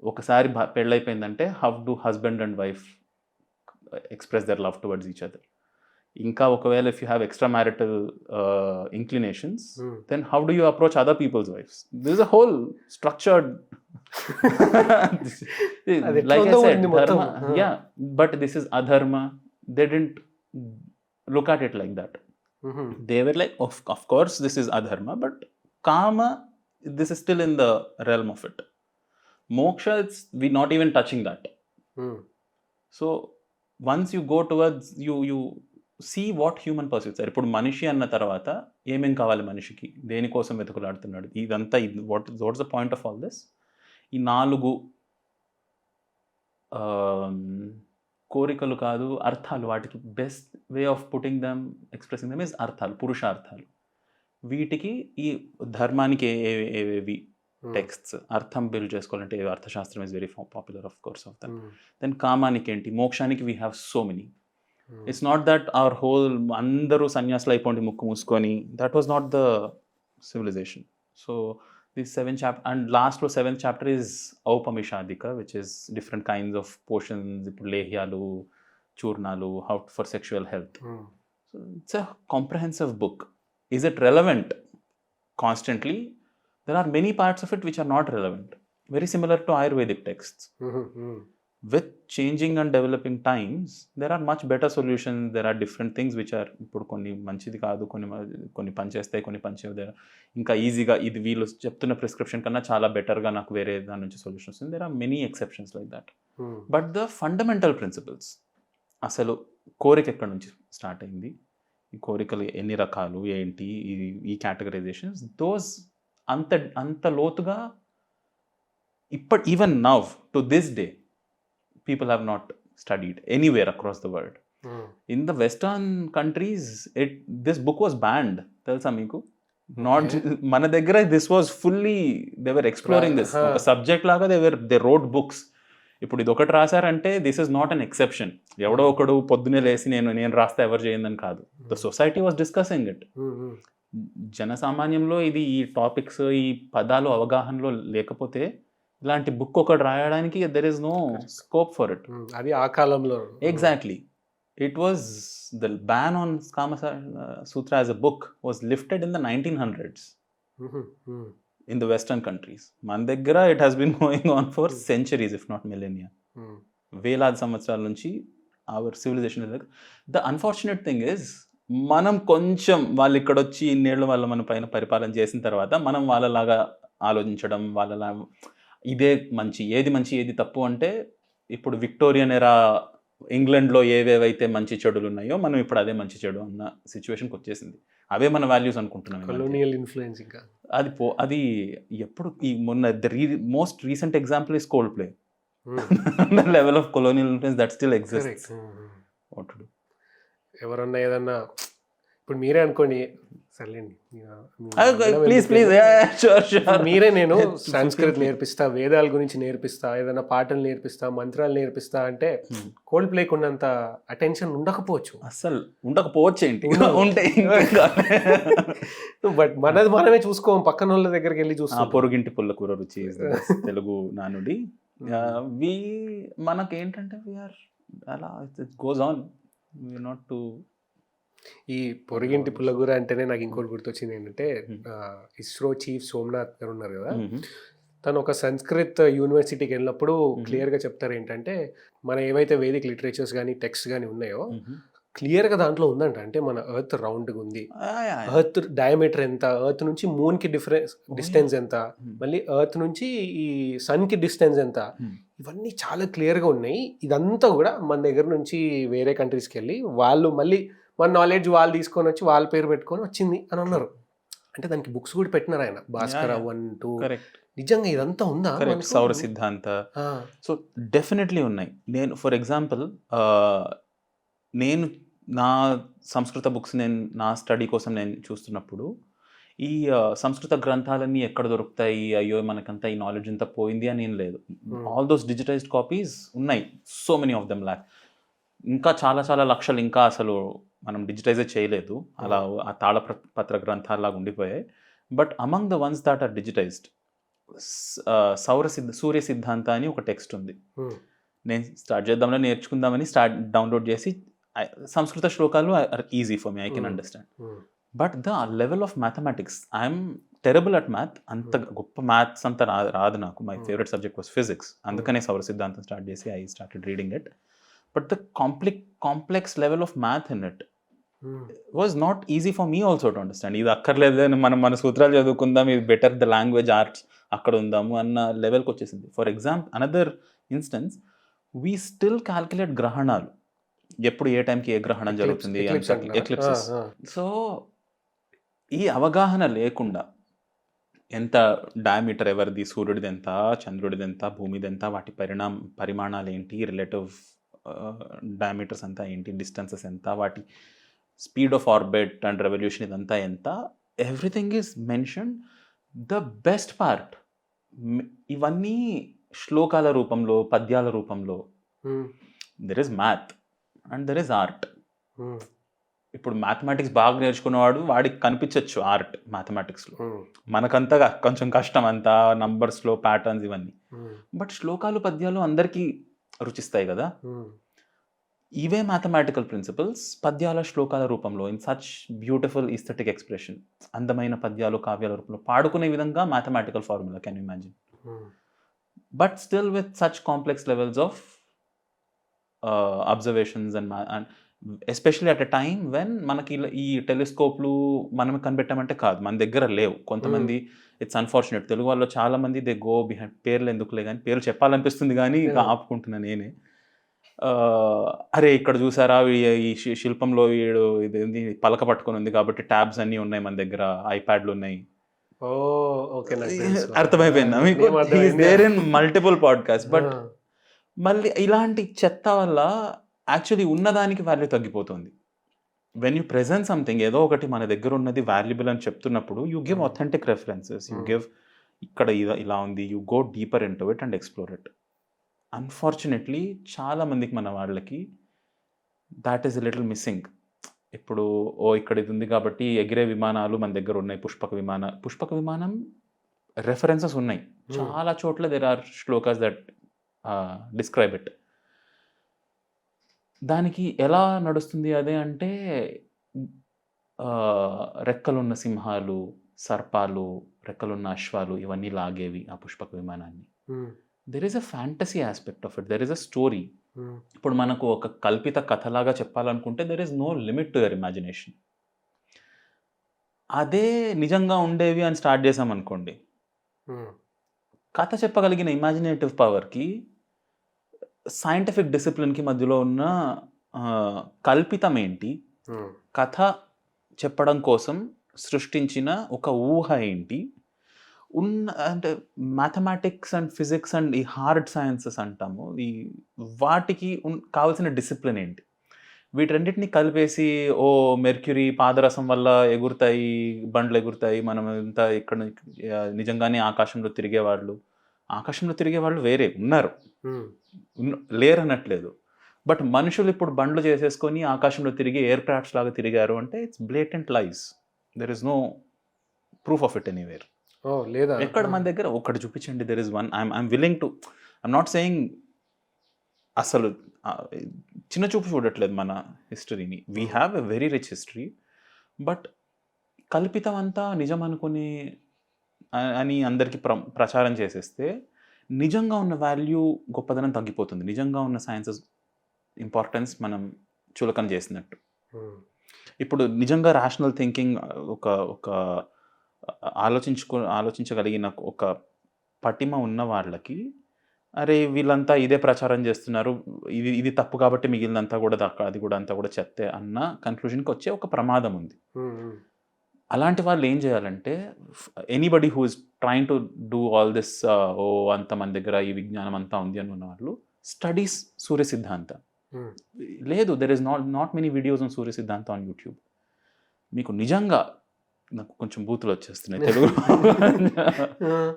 ఒకసారి పెళ్ళైపోయిందంటే how do husband and wife express their love towards each other. ఇంకా ఒకవేళ if you have extra marital inclinations, then how do you approach other people's wives. This is a whole structured, like I said, dharma, yeah, but this is adharma. They didn't look at it like that. They were like, of course this is adharma, but kama, this is still in the realm of it. Moksha, we're not even touching that. So once you go towards, you see what human pursuits are. ఇప్పుడు మనిషి అన్న తర్వాత ఏమేం కావాలి మనిషికి, దేనికోసం వెతుకులాడుతున్నాడు, ఇదంతా what's the point of all this. ఈ 4 కోరికలు కాదు, అర్థాలు, వాటికి best way of putting them, expressing them is అర్థాలు, పురుషార్థాలు. వీటికి ఈ ధర్మానికి ఏవేవి టెక్స్ట్స్, అర్థం బిల్డ్ చేసుకోవాలంటే అర్థశాస్త్రం is very popular of course of that. Then కామానికి ఏంటి, మోక్షానికి we have so many. It's not that our whole అందరూ సన్యాసులు అయిపోండి ముక్కు మూసుకొని, that was not the civilization. So this 7 chapter, and లాస్ట్లో 7th chapter is ఔపమిషాదిక, which is different kinds of potions. ఇప్పుడు లేహ్యాలు, చూర్ణాలు, how for sexual health. So it's a comprehensive book. Is it relevant constantly? There are many parts of it which are not relevant. Very similar to Ayurvedic texts. With changing and developing times, there are much better solutions. There are different things which are, ఇప్పుడు కొన్ని మంచిది కాదు, కొన్ని పనిచేస్తాయి, కొన్ని పనిచేయవు. ఇంకా ఈజీగా ఇది వీళ్ళు చెప్తున్న ప్రిస్క్రిప్షన్ కన్నా చాలా బెటర్గా నాకు వేరే దాని నుంచి solutions. There are many exceptions like that. But the fundamental principles, అసలు కోరిక ఎక్కడి నుంచి స్టార్ట్ అయింది, ఈ కోరికలు ఎన్ని రకాలు ఏంటి, ఈ కేటగరైజేషన్స్, దోస్ అంత లోతుగా even now to this day people have not studied anywhere across the world. In the western countries this book was banned, తెలుసా మీకు? నాట్ మన దగ్గర this was fully they were exploring this ఒక subject లాగా they wrote books. ఇప్పుడు ఇది ఒకటి రాశారంటే this is not an exception. ఎవడో ఒకడు పొద్దునే లేసి నేను రాస్తే ఎవరు చేయందని కాదు. The society was discussing it. జనసామాన్యంలో ఇది ఈ టాపిక్స్ ఈ పదాలు అవగాహనలో లేకపోతే ఇలాంటి బుక్ ఒకటి రాయడానికి there is no scope for it.
అది ఆ కాలంలో
exactly. It was the ban on Kama Sutra as a book was lifted in the 1900s in the western countries. మన దగ్గర it has been going on for centuries if not millennia. వేలాది సంవత్సరాల నుంచి our civilization is like. The unfortunate thing is మనం కొంచెం వాళ్ళు ఇక్కడ వచ్చి ఇన్నేళ్ళు వాళ్ళ మన పైన పరిపాలన చేసిన తర్వాత మనం వాళ్ళలాగా ఆలోచించడం, వాళ్ళలా ఇదే మంచి ఏది తప్పు అంటే ఇప్పుడు విక్టోరియన్ ఎరా ఇంగ్లాండ్లో ఏవేవైతే మంచి చెడులు ఉన్నాయో మనం ఇప్పుడు అదే మంచి చెడు అన్న సిచ్యువేషన్కి వచ్చేసింది. అవే మన వాల్యూస్ అనుకుంటున్నాం.
కొలోనియల్ ఇన్ఫ్లుయెన్స్ ఇంకా
అది ఎప్పుడు ఈ మొన్న most recent example is cold play. Level of colonial influence that still exists.
ఎవరన్నా ఏదన్నా ఇప్పుడు మీరే అనుకోండి, సర్లేండి మీరే నేను సంస్కృత్ నేర్పిస్తా, వేదాల గురించి నేర్పిస్తా, ఏదైనా పాటలు నేర్పిస్తా, మంత్రాలు నేర్పిస్తా అంటే కోల్డ్ ప్లేకి ఉన్నంత అటెన్షన్ ఉండకపోవచ్చు,
అసలు ఉండకపోవచ్చు ఏంటి ఉంటే.
బట్ మనది మనమే చూసుకోం, పక్కన వాళ్ళ దగ్గరికి వెళ్ళి చూస్తాం.
పొరుగింటి పుల్ల కూర రుచి తెలుగు నానుడి. మనకేంటంటే వీఆర్ అలా గోస్ ఆన్, నాట్ టు.
ఈ పొరుగింటి పుల్లగూర అంటేనే నాకు ఇంకోటి గుర్తొచ్చింది ఏంటంటే, ఇస్రో చీఫ్ సోమనాథ్ గారు ఉన్నారు కదా, తను ఒక సంస్కృత్ యూనివర్సిటీకి వెళ్ళినప్పుడు క్లియర్గా చెప్తారు ఏంటంటే, మన ఏవైతే వేదిక్ లిటరేచర్స్ కానీ టెక్స్ట్ కానీ ఉన్నాయో క్లియర్గా దాంట్లో ఉందంట. అంటే మన ఎర్త్ రౌండ్గా ఉంది, ఎర్త్ డయామీటర్ ఎంత, ఎర్త్ నుంచి మూన్కి డిస్టెన్స్ ఎంత, మళ్ళీ ఎర్త్ నుంచి ఈ సన్కి డిస్టెన్స్ ఎంత, ఇవన్నీ చాలా క్లియర్గా ఉన్నాయి. ఇదంతా కూడా మన దగ్గర నుంచి వేరే కంట్రీస్కి వెళ్ళి వాళ్ళు మళ్ళీ మన నాలెడ్జ్ వాళ్ళు తీసుకొని వచ్చి వాళ్ళ పేరు పెట్టుకొని వచ్చింది అని అన్నారు. అంటే దానికి బుక్స్ కూడా పెట్టినారు ఆయన, భాస్కర 1, 2. నిజంగా ఇదంతా ఉందా?
సౌర సిద్ధాంత. సో డెఫినెట్లీ ఉన్నాయి. నేను ఫర్ ఎగ్జాంపుల్ నేను నా సంస్కృత బుక్స్ నా స్టడీ కోసం నేను చూస్తున్నప్పుడు ఈ సంస్కృత గ్రంథాలన్నీ ఎక్కడ దొరుకుతాయి, అయ్యో మనకంతా ఈ నాలెడ్జ్ అంతా పోయింది అని ఏం లేదు. ఆల్ దోస్ డిజిటైజ్డ్ కాపీస్ ఉన్నాయి, so many of them lakh. ఇంకా చాలా లక్షలు ఇంకా అసలు మనం డిజిటైజ్ చేయలేదు, అలా ఆ తాళపత్ర గ్రంథాలాగా ఉండిపోయాయి. But among the ones that are digitized, Surya Siddhanta అని ఒక టెక్స్ట్ ఉంది. నేను స్టార్ట్ చేద్దామని నేర్చుకుందామని డౌన్లోడ్ చేసి, సంస్కృత శ్లోకాలు are easy for me, I can understand. But the level of mathematics, I'm terrible at math. అంత గొప్ప మ్యాథ్స్ అంతా రాదు నాకు. My favourite subject was physics, అందుకనే సౌర సిద్ధాంతం స్టార్ట్ చేసి I started reading it. But the complex level of math in it was not easy for me also to understand. ఇది అక్కర్లేదు, మన సూత్రాలు చదువుకుందాం, ఇది బెటర్ ద లాంగ్వేజ్ ఆర్ట్స్ అక్కడ ఉందాము అన్న లెవెల్కి వచ్చేసింది. For example another instance, we still calculate గ్రహణాలు, ఎప్పుడు ఏ టైంకి ఏ గ్రహణం జరుగుతుంది, ఎక్లిప్సెస్. సో ఈ అవగాహన లేకుండా ఎంత డయామీటర్ ఎవరిది, సూర్యుడిది ఎంత, చంద్రుడిది ఎంత, భూమిది ఎంత, వాటి పరిమాణాలు ఏంటి, రిలేటివ్ డయామీటర్స్ అంతా ఏంటి, డిస్టెన్సెస్ ఎంత, వాటి speed of orbit and revolution ఇదంతా ఎంత, everything is mention. The best part, ఇవన్నీ శ్లోకాల రూపంలో, పద్యాల రూపంలో. There is math and there is art. ఇప్పుడు మ్యాథమెటిక్స్ బాగా నేర్చుకున్నవాడు వాడికి కనిపించవచ్చు ఆర్ట్ మ్యాథమెటిక్స్లో, మనకంతా కొంచెం కష్టం అంతా నంబర్స్లో ప్యాటర్న్స్ ఇవన్నీ. బట్ శ్లోకాలు పద్యాలు అందరికీ రుచిస్తాయి కదా. ఇవే మ్యాథమెటికల్ ప్రిన్సిపల్స్ పద్యాల శ్లోకాల రూపంలో in such beautiful aesthetic expression, అందమైన పద్యాలు కావ్యాల రూపంలో పాడుకునే విధంగా mathematical formula, can you imagine? But still with such complex levels of observations and especially at a time when మనకి ఈ టెలిస్కోప్లు మనం కనిపెట్టామంటే కాదు, మన దగ్గర లేవు. కొంతమంది, ఇట్స్ అన్ఫార్చునేట్, తెలుగు వాళ్ళు చాలా మంది దే గో బిహైండ్, పేర్లు ఎందుకులే కానీ పేర్లు చెప్పాలనిపిస్తుంది కానీ ఇక ఆపుకుంటున్నా నేనే. అరే ఇక్కడ చూసారా ఈ శిల్పంలో వీడు ఇదేంది పలక పట్టుకొని ఉంది కాబట్టి ట్యాబ్స్ అన్నీ ఉన్నాయి మన దగ్గర, ఐప్యాడ్లు ఉన్నాయి. అర్థమైపోయిందా మీకు? There in multiple podcast. But మళ్ళీ ఇలాంటి చెత్త వల్ల యాక్చువల్లీ ఉన్నదానికి వాల్యూ తగ్గిపోతుంది. వెన్ యూ ప్రెజెంట్ సంథింగ్, ఏదో ఒకటి మన దగ్గర ఉన్నది వాల్యుబుల్ అని చెప్తున్నప్పుడు you give authentic references, you give ఇక్కడ ఇలా ఉంది, you go deeper in to it and explore it. Unfortunately చాలా మందికి మన వాళ్ళకి దాట్ ఈస్ లిటిల్ మిస్సింగ్. ఇప్పుడు ఇక్కడ ఇది ఉంది కాబట్టి ఎగిరే విమానాలు మన దగ్గర ఉన్నాయి, పుష్పక విమానం రెఫరెన్సెస్ ఉన్నాయి చాలా చోట్ల. There are shlokas that describe it. దానికి ఎలా నడుస్తుంది అదే అంటే రెక్కలున్న సింహాలు, సర్పాలు, రెక్కలున్న అశ్వాలు ఇవన్నీ లాగేవి ఆ పుష్పక విమానాన్ని. There is a fantasy aspect of it, there is a story. ఇప్పుడు మనకు ఒక కల్పిత కథలాగా చెప్పాలనుకుంటే there is no limit to your imagination. అదే నిజంగా ఉండేవి అని స్టార్ట్ చేసామనుకోండి, కథ చెప్పగలిగిన ఇమాజినేటివ్ పవర్కి సైంటిఫిక్ డిసిప్లిన్కి మధ్యలో ఉన్న కల్పితం ఏంటి, కథ చెప్పడం కోసం సృష్టించిన ఒక ఊహ ఏంటి, అంటే మ్యాథమెటిక్స్ అండ్ ఫిజిక్స్ అండ్ ఈ హార్డ్ సైన్సెస్ అంటాము, ఈ వాటికి కావాల్సిన డిసిప్లిన్ ఏంటి, వీటన్నిటిని కలిపేసి మెర్క్యూరీ పాదరసం వల్ల ఎగురుతాయి, బండ్లు ఎగురుతాయి, మనం ఇంత ఇక్కడ నిజంగానే ఆకాశంలో తిరిగేవాళ్ళు వేరే ఉన్నారు, లేరు అనట్లేదు. బట్ మనుషులు ఇప్పుడు బండ్లు చేసేసుకొని ఆకాశంలో తిరిగి ఎయిర్ క్రాఫ్ట్స్ లాగా తిరిగారు అంటే it's blatant lies. There is no proof of it anywhere.
లేదా
ఎక్కడ మన దగ్గర ఒకటి చూపించండి. There is one. I'm willing to, I'm not saying అసలు చిన్న చూపు చూడట్లేదు మన హిస్టరీని. We have a very rich history. But కల్పితం అంతా నిజం అనుకుని అని అందరికీ ప్రచారం చేసేస్తే నిజంగా ఉన్న వాల్యూ గొప్పదనం తగ్గిపోతుంది. నిజంగా ఉన్న సైన్సెస్ ఇంపార్టెన్స్ మనం చులకన చేసినట్టు. ఇప్పుడు నిజంగా రేషనల్ థింకింగ్ ఒక ఆలోచించగలిగిన ఒక పటిమ ఉన్న వాళ్ళకి, అరే వీళ్ళంతా ఇదే ప్రచారం చేస్తున్నారు, ఇది తప్పు కాబట్టి మిగిలినంతా కూడా అది కూడా అంతా కూడా చెత్తే అన్న కన్క్లూజన్కి వచ్చే ఒక ప్రమాదం ఉంది. అలాంటి వాళ్ళు ఏం చేయాలంటే, anybody who is trying to do all this, అంత మన దగ్గర ఈ విజ్ఞానం అంతా ఉంది అని ఉన్న వాళ్ళు స్టడీస్ సూర్య సిద్ధాంత. లేదు, there is not many videos on Surya Siddhanta on YouTube. మీకు నిజంగా, నాకు కొంచెం బూతులు వచ్చేస్తున్నాయి తెలుగు,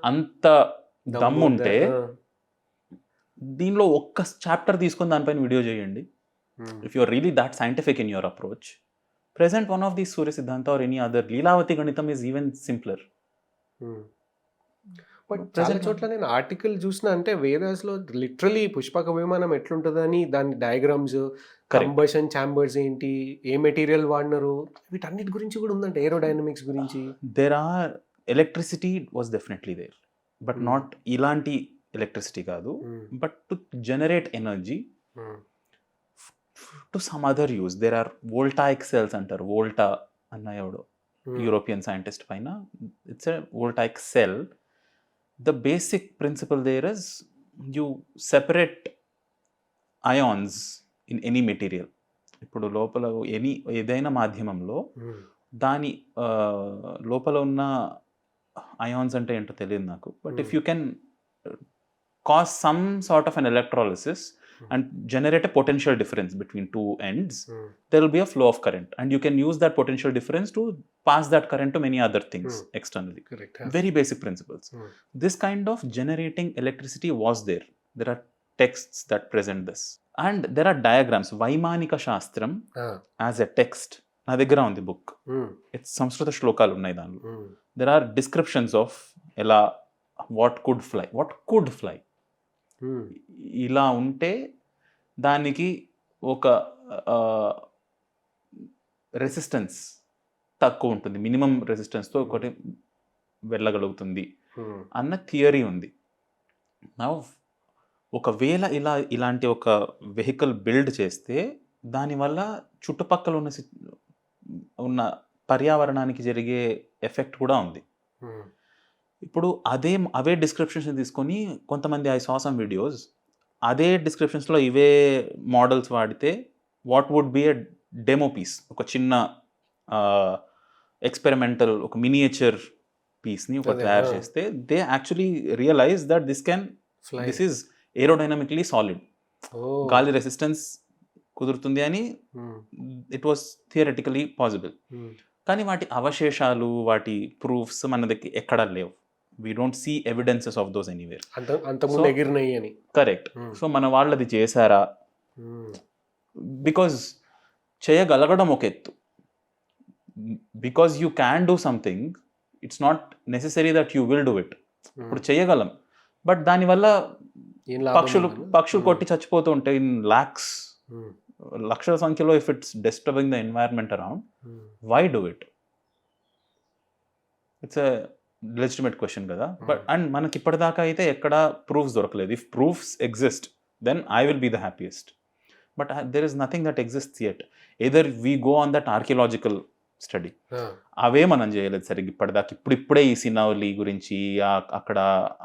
అంత దమ్ముంటే దీనిలో ఒక్క చాప్టర్ తీసుకొని దానిపైన వీడియో చేయండి. If you are really that scientific in your approach, present one of these Surya Siddhanta or any other. Leelavati Ganitam is even simpler.
But చాలా చోట్ల నేను ఆర్టికల్ చూసిన, అంటే వేదాస్లో లిటరలీ పుష్పక విమానం ఎట్లుంటుందని దాని డయాగ్రామ్స్, కంబషన్ ఛాంబర్స్ ఏంటి, ఏ మెటీరియల్ వాడినారు, వీటన్నిటి గురించి కూడా ఉందంటే, ఏరోడైనమిక్స్ గురించి.
There are electricity was definitely there, but not ఇలాంటి ఎలక్ట్రిసిటీ కాదు, but to generate energy to some other use. There are voltaic cells అంటారు. వోల్టా అన్న ఎవడో యూరోపియన్ సైంటిస్ట్ పైన, it's a voltaic cell. The basic principle there is you separate ions in any material. ఇప్పుడు లోపల ఏదైనా మాధ్యమంలో దాని లోపల ఉన్న అయాన్స్ అంటే ఏంటో తెలియదు నాకు, but if you can cause some sort of an electrolysis and generate a potential difference between two ends, there will be a flow of current, and you can use that potential difference to pass that current to many other things externally.
Correct.
Very basic principles. This kind of generating electricity was there. There are texts that present this, and there are diagrams. Vaimanika Shastram as a text na daggara undi book. It's Samskrita shlokalu unnai danlo. There are descriptions of ela what could fly. ఇలా ఉంటే దానికి ఒక resistance తక్కువ ఉంటుంది, minimum రెసిస్టెన్స్తో ఒకటి వెళ్ళగలుగుతుంది అన్న theory ఉంది. నా ఒకవేళ ఇలాంటి ఒక వెహికల్ బిల్డ్ చేస్తే దానివల్ల చుట్టుపక్కల ఉన్న పర్యావరణానికి జరిగే ఎఫెక్ట్ కూడా ఉంది. ఇప్పుడు అవే డిస్క్రిప్షన్స్ తీసుకొని కొంతమంది ఐ సా సమ్ వీడియోస్, అదే డిస్క్రిప్షన్స్లో ఇవే మోడల్స్ వాడితే what would be a demo piece, ఒక చిన్న ఎక్స్పెరిమెంటల్ ఒక మినియేచర్ పీస్ని ఒక తయారు చేస్తే they actually realize that this is aerodynamically solid. గాలి రెసిస్టెన్స్ కుదురుతుంది అని ఇట్ వాస్ థియరటికలీ పాసిబుల్. కానీ వాటి అవశేషాలు, వాటి ప్రూఫ్స్ మన దగ్గర ఎక్కడా లేవు. We don't see evidences of those anywhere.
అంతకుముందు ఎగిరినాయి అని.
కరెక్ట్. సో మన వాళ్ళు అది చేశారా? బికాజ్ చేయగలగడం ఒక ఎత్తు. Because you can do something, it's not necessary that you will do it. ఇప్పుడు చేయగలం, బట్ దానివల్ల పక్షులు కొట్టి చచ్చిపోతూ ఉంటాయి ఇన్ లాక్స్, లక్షల సంఖ్యలో. If it's disturbing the environment around, why do it? It's a legitimate question కదా. బట్ అండ్ మనకి ఇప్పటిదాకా అయితే ఎక్కడ ప్రూఫ్స్ దొరకలేదు. If proofs exist, then I will be the happiest. But there is nothing that exists yet. Either we go on that archaeological study, అవే మనం చేయలేదు సరిగ్గా ఇప్పటిదాకా. ఇప్పుడే ఈ సినావలి గురించి, అక్కడ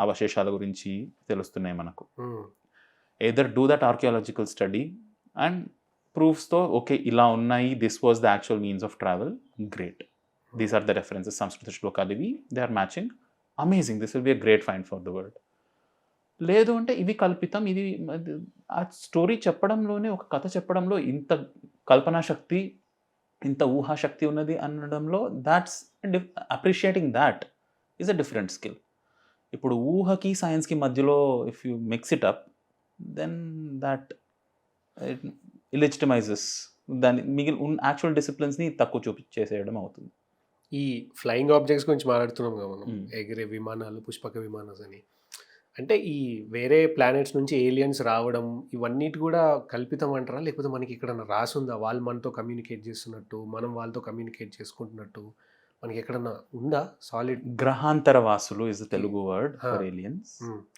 అవశేషాల గురించి తెలుస్తున్నాయి మనకు. Either do that archaeological study and ప్రూఫ్స్తో ఓకే ఇలా ఉన్నాయి, this was the actual means of travel, great. These are the references, సంస్కృత శ్లోకాలు ఇవి, they are matching, amazing, this will be a great find for the world. లేదు అంటే ఇవి కల్పితం, ఇది ఆ స్టోరీ చెప్పడంలోనే, ఒక కథ చెప్పడంలో ఇంత కల్పనా శక్తి, ఇంత ఊహాశక్తి ఉన్నది అనడంలో, that's appreciating that is a different skill. ఇప్పుడు ఊహకి సైన్స్కి మధ్యలో if you mix it up, then that illegitimizes దాని మిగిలిన యాక్చువల్ డిసిప్లిన్స్ని తక్కువ చూపించేసేయడం అవుతుంది.
ఈ ఫ్లయింగ్ ఆబ్జెక్ట్స్ గురించి మాట్లాడుతున్నాం కదా మనం, ఎగిరే విమానాలు, పుష్పక విమానాలు అని. అంటే ఈ వేరే ప్లానెట్స్ నుంచి ఏలియన్స్ రావడం, ఇవన్నిటి కూడా కల్పితం అంటారా? లేకపోతే మనకి ఇక్కడ రాసుందా వాళ్ళు మనతో కమ్యూనికేట్ చేస్తున్నట్టు, మనం వాళ్ళతో కమ్యూనికేట్ చేసుకుంటున్నట్టు మనకి ఎక్కడన్నా ఉందా సాలిడ్?
గ్రహాంతర వాసులు is the Telugu word for aliens.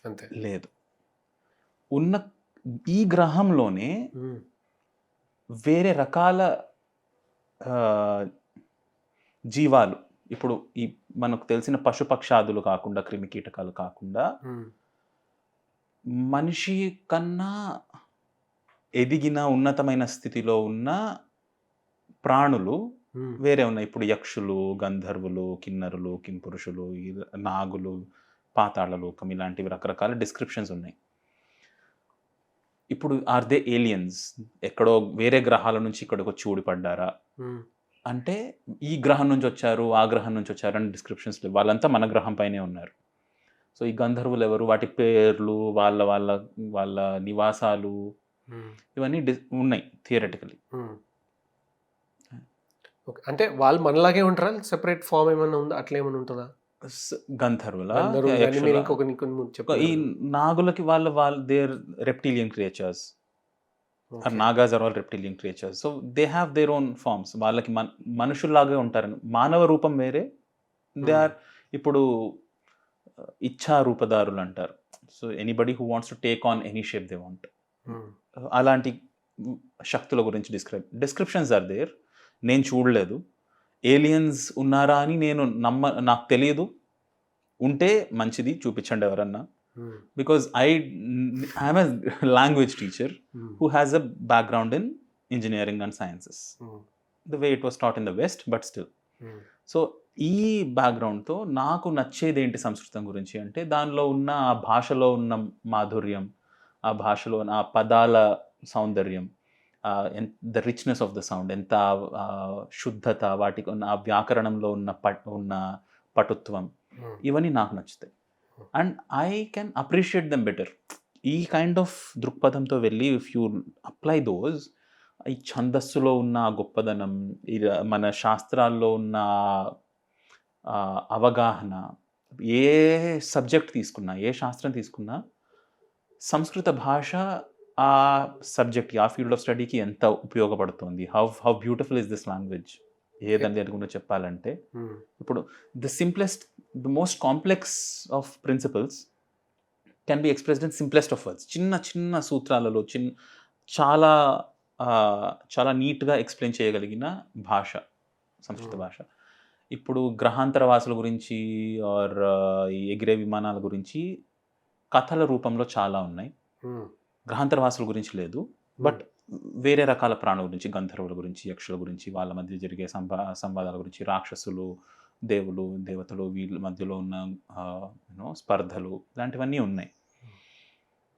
అంతే.
లేదు. ఉన్న ఈ గ్రహంలోనే వేరే రకాల జీవాలు, ఇప్పుడు ఈ మనకు తెలిసిన పశుపక్షాదులు కాకుండా, క్రిమికీటకాలు కాకుండా, మనిషి కన్నా ఎదిగిన ఉన్నతమైన స్థితిలో ఉన్న ప్రాణులు వేరే ఉన్నాయి. ఇప్పుడు యక్షులు, గంధర్వులు, కిన్నరులు, కింపురుషులు, నాగులు, పాతాళలోకం, ఇలాంటివి రకరకాల డిస్క్రిప్షన్స్ ఉన్నాయి. ఇప్పుడు ఆర్ దే ఏలియన్స్? ఎక్కడో వేరే గ్రహాల నుంచి ఇక్కడికి వచ్చి ఊడిపడ్డారా అంటే, ఈ గ్రహం నుంచి వచ్చారు, ఆ గ్రహం నుంచి వచ్చారు అని డిస్క్రిప్షన్స్ లేవు. వాళ్ళంతా మన గ్రహం పైనే ఉన్నారు. సో ఈ గంధర్వులు ఎవరు, వాటి పేర్లు, వాళ్ళ వాళ్ళ వాళ్ళ నివాసాలు, ఇవన్నీ ఉన్నాయి థియరటికలీ.
అంటే వాళ్ళు మనలాగే ఉంటారా? సెపరేట్ ఫామ్ ఏమైనా ఉందా? అట్లా ఏమైనా ఉంటుందా?
గంధర్వుల,
ఈ
నాగులకి వాళ్ళ there reptilian creatures. Nagas are all reptilian creatures. So they have their own forms. వాళ్ళకి మనుషుల్లాగే ఉంటారు. మానవ రూపం వేరే, దే ఆర్ ఇప్పుడు ఇచ్ఛా రూపదారులు అంటారు. So anybody who wants to take on any shape they want. అలాంటి శక్తుల గురించి డిస్క్రిప్షన్స్ ఆర్ దేర్. నేను చూడలేదు. ఏలియన్స్ ఉన్నారా అని నాకు తెలియదు. ఉంటే మంచిది, చూపించండి ఎవరన్నా. Because I'm a language teacher who has a background in engineering and sciences. The way it was taught in the West, but still. So ఈ బ్యాక్గ్రౌండ్తో నాకు నచ్చేది ఏంటి సంస్కృతం గురించి అంటే, దానిలో ఉన్న ఆ భాషలో ఉన్న మాధుర్యం, ఆ భాషలో ఆ పదాల సౌందర్యం, the richness of the sound, ఎంత శుద్ధత, వాటికి ఉన్న ఆ వ్యాకరణంలో ఉన్న పటుత్వం, ఇవన్నీ నాకు నచ్చుతాయి. And I can appreciate them better. ఈ కైండ్ ఆఫ్ దృక్పథంతో వెళ్ళి ఇఫ్ యూ అప్లై దోస్, ఈ ఛందస్సులో ఉన్న గొప్పదనం, మన శాస్త్రాల్లో ఉన్న అవగాహన, ఏ సబ్జెక్ట్ తీసుకున్నా, ఏ శాస్త్రం తీసుకున్నా, సంస్కృత భాష ఆ సబ్జెక్ట్, ఆ ఫీల్డ్ ఆఫ్ స్టడీకి ఎంత ఉపయోగపడుతుంది. How beautiful is this language. ఏదని అనుకుంటూ చెప్పాలంటే, ఇప్పుడు the most complex of principles can be expressed in simplest of words. చిన్న సూత్రాలలో చాలా చాలా నీట్గా ఎక్స్ప్లెయిన్ చేయగలిగిన భాష సంస్కృత భాష. ఇప్పుడు గ్రహాంతర వాసుల గురించి ఆర్ ఈ ఎగిరే విమానాల గురించి కథల రూపంలో చాలా ఉన్నాయి. గ్రహాంతర వాసుల గురించి లేదు, బట్ వేరే రకాల ప్రాణుల గురించి, గంధర్వుల గురించి, యక్షుల గురించి, వాళ్ళ మధ్య జరిగే సంవాదాల గురించి, రాక్షసులు, దేవులు, దేవతలు, వీళ్ళ మధ్యలో ఉన్న స్పర్ధలు, ఇలాంటివన్నీ ఉన్నాయి.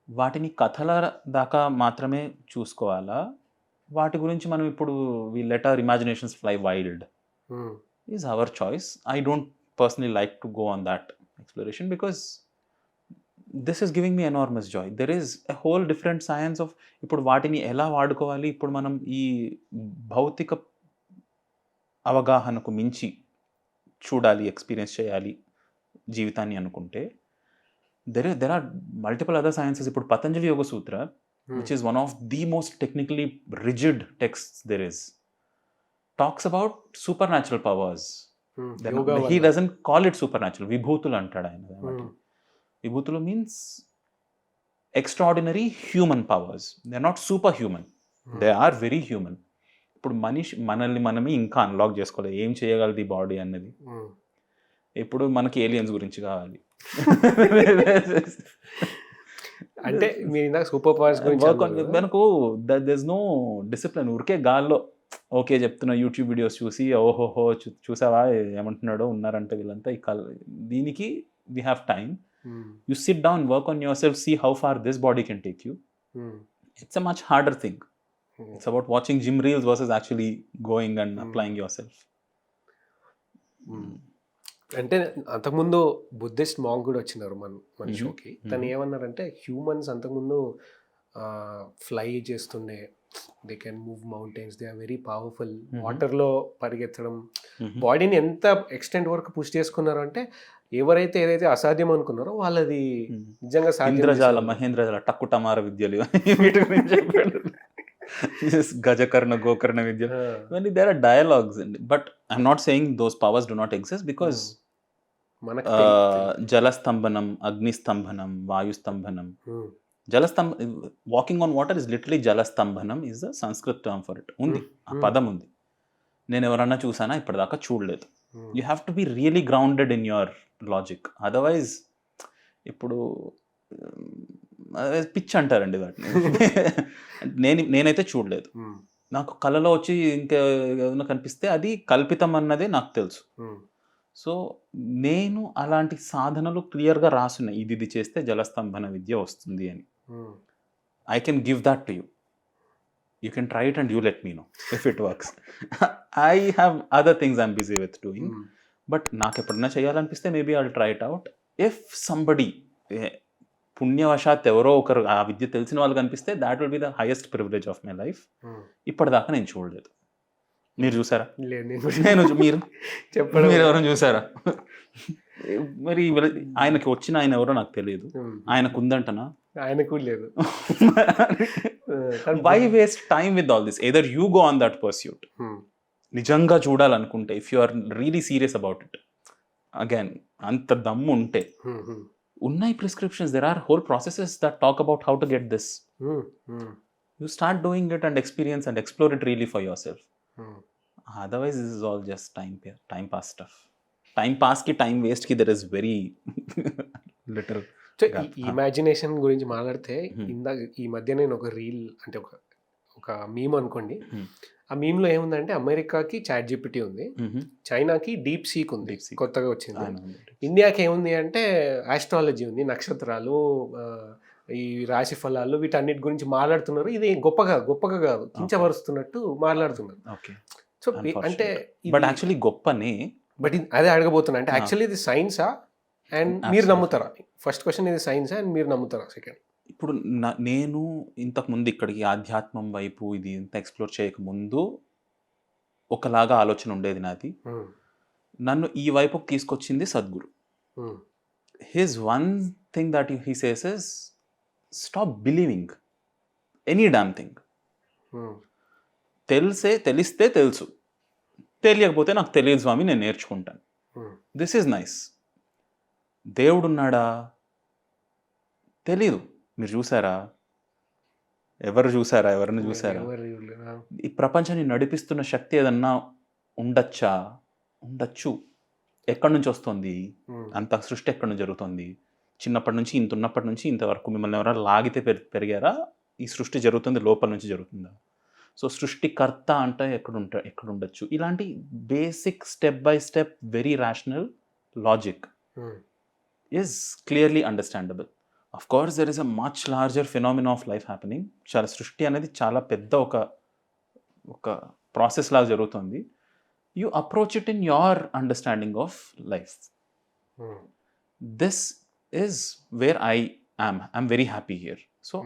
వాటిని కథల దాకా మాత్రమే చూసుకోవాలా, వాటి గురించి మనం ఇప్పుడు we let our imaginations fly wild is our choice. I don't personally like to go on that exploration because this is giving me enormous joy. There is a whole different science of ఇప్పుడు వాటిని ఎలా వాడుకోవాలి. ఇప్పుడు మనం ఈ భౌతిక అవగాహనకు మించి చూడాలి, ఎక్స్పీరియన్స్ చేయాలి జీవితాన్ని అనుకుంటే there are multiple other sciences. ఇప్పుడు పతంజలి యోగ సూత్ర which is one of the most technically rigid texts there is, talks about supernatural powers. He doesn't call it supernatural. Vibhutulu antadu ayana. Vibhutulu means extraordinary human powers. They are not superhuman. They are very human. ఇప్పుడు మనల్ని మనమే ఇంకా unlock చేసుకోవాలి, ఏం చేయగలదు ఈ body అన్నది. ఇప్పుడు మనకి ఏలియన్స్ గురించి కావాలి.
అంటే మీరు ఇందాక సూపర్ పవర్స్ గురించి
మనకు దర్ ఇస్ నో డిసిప్లిన్. ఊరికే గాల్లో ఓకే చెప్తున్నా, యూట్యూబ్ వీడియోస్ చూసి ఓహోహో చూసావా ఏమంటున్నాడో ఉన్నారంటే వీళ్ళంతా. దీనికి we have time. You sit down, work on your self, see how far this body can take you. It's a much harder thing. It's about watching gym reels versus actually going and applying your self.
అంటే అంతకుముందు Buddhist monk కూడా వచ్చినారు మన షోకి. తను ఏమన్నారంటే humans అంతకుముందు fly చేస్తుండే, they can move mountains, they are very powerful. వాటర్లో పరిగెత్తడం, బాడీని ఎంత ఎక్స్టెంట్ వరకు పుష్ చేసుకున్నారు అంటే ఎవరైతే ఏదైతే అసాధ్యం అనుకున్నారో వాళ్ళది నిజంగా
ఇంద్రజాల మహేంద్రజాల టక్కుటమార విద్యలు వీటి గురించి చెప్పాడు. గజకర్ణ గోకర్ణ విద్య. there are dialogues, but I'm not saying those powers do not exist because జలస్తంభనం, అగ్నిస్తంభనం, వాయుస్తంభనం. Walking on water is literally జలస్తంభనం is the Sanskrit term for it. ఉంది, ఆ పదం ఉంది. నేను ఎవరన్నా చూసానా? ఇప్పటిదాకా చూడలేదు. You have to be really grounded in your logic. Otherwise ఇప్పుడు పిచ్ అంటారండి వాటిని. నేనైతే చూడలేదు. నాకు కళలో వచ్చి ఇంకా ఏదైనా కనిపిస్తే అది కల్పితం అన్నదే నాకు తెలుసు. సో నేను అలాంటి సాధనలు క్లియర్గా రాసున్నాయి, ఇది చేస్తే జలస్తంభన విద్య వస్తుంది అని. I can give that to you. You can try it and you let me know if it works. I have other things I'm busy with doing. But నాకు ఎప్పుడైనా చేయాలనిపిస్తే maybe I will try it out. If somebody పుణ్యవశాత్ ఎవరో ఒకరు ఆ విద్య తెలిసిన వాళ్ళు కనిపిస్తే that will be the highest privilege of my life. ఇప్పటిదాకా నేను చూడలేదు. మీరు చూసారా? మీరు చెప్పండి, మీరు ఎవరైనా చూసారా? మరి ఆయనకి వచ్చిన ఆయన ఎవరో నాకు తెలియదు. ఆయనకు ఉందంటనా?
ఆయనకు లేదు.
Why waste time with all this? Either you go on that pursuit. నిజంగా చూడాలనుకుంటే, if you are really serious about it, again అంత దమ్ము ఉంటే ఉన్నాయి prescriptions. There are whole processes that talk about how to get this. You start doing it and experience and explore it really for your self. Otherwise this is all just time pass stuff. Time pass ki time waste ki there is very little.
So imagination గురించి మాట్లాడితే ఇందాక ఈ మధ్య నేను ఒక reel, అంటే ఒక meme అనుకోండి. ఆ మీమ్లో ఏముందంటే అమెరికాకి చాట్ జిపిటీ ఉంది, చైనాకి డీప్ సీక్ ఉంది, కొత్తగా వచ్చింది. ఇండియాకి ఏముంది అంటే ఆస్ట్రాలజీ ఉంది, నక్షత్రాలు, ఈ రాశి ఫలాలు, వీటన్నిటి గురించి మాట్లాడుతున్నారు. ఇది గొప్పగా కాదు, కించపరుస్తున్నట్టు మాట్లాడుతున్నారు. సో అంటే
బట్ యాక్చువల్లీ గొప్పనే.
బట్ అదే అడగబోతున్నా, అంటే యాక్చువల్లీ ఇది సైన్సా అండ్ మీరు నమ్ముతారా? ఫస్ట్ క్వశ్చన్, ఇది సైన్సా అండ్ మీరు నమ్ముతారా? సెకండ్,
ఇప్పుడు నేను ఇంతకుముందు ఇక్కడికి ఆధ్యాత్మం వైపు ఇది ఇంత ఎక్స్ప్లోర్ చేయకముందు ఒకలాగా ఆలోచన ఉండేది నాది. నన్ను ఈ వైపుకి తీసుకొచ్చింది Sadhguru. His one thing that he says is stop believing any damn thing. తెలిస్తే తెలుసు, తెలియకపోతే నాకు తెలియదు స్వామి, నేను నేర్చుకుంటాను. This is nice. దేవుడు ఉన్నాడా? తెలీదు. మీరు చూసారా? ఎవరిని చూసారా? ఈ ప్రపంచాన్ని నడిపిస్తున్న శక్తి ఏదన్నా ఉండొచ్చు. ఎక్కడి నుంచి వస్తుంది అంత సృష్టి? ఎక్కడి నుంచి జరుగుతుంది? చిన్నప్పటి నుంచి ఉన్నప్పటి నుంచి ఇంతవరకు మిమ్మల్ని ఎవరైనా లాగితే పెరిగారా? ఈ సృష్టి జరుగుతుంది లోపల నుంచి జరుగుతుందా? సో సృష్టికర్త అంటే ఎక్కడ ఉండొచ్చు? ఇలాంటి basic step by step very rational logic is clearly understandable. Of course there is a much larger phenomena of life happening. సృష్టి అనేది చాలా పెద్ద ఒక ఒక ప్రాసెస్ లాగా జరుగుతుంది. You approach it in your understanding of life. This is where I'm very happy here. So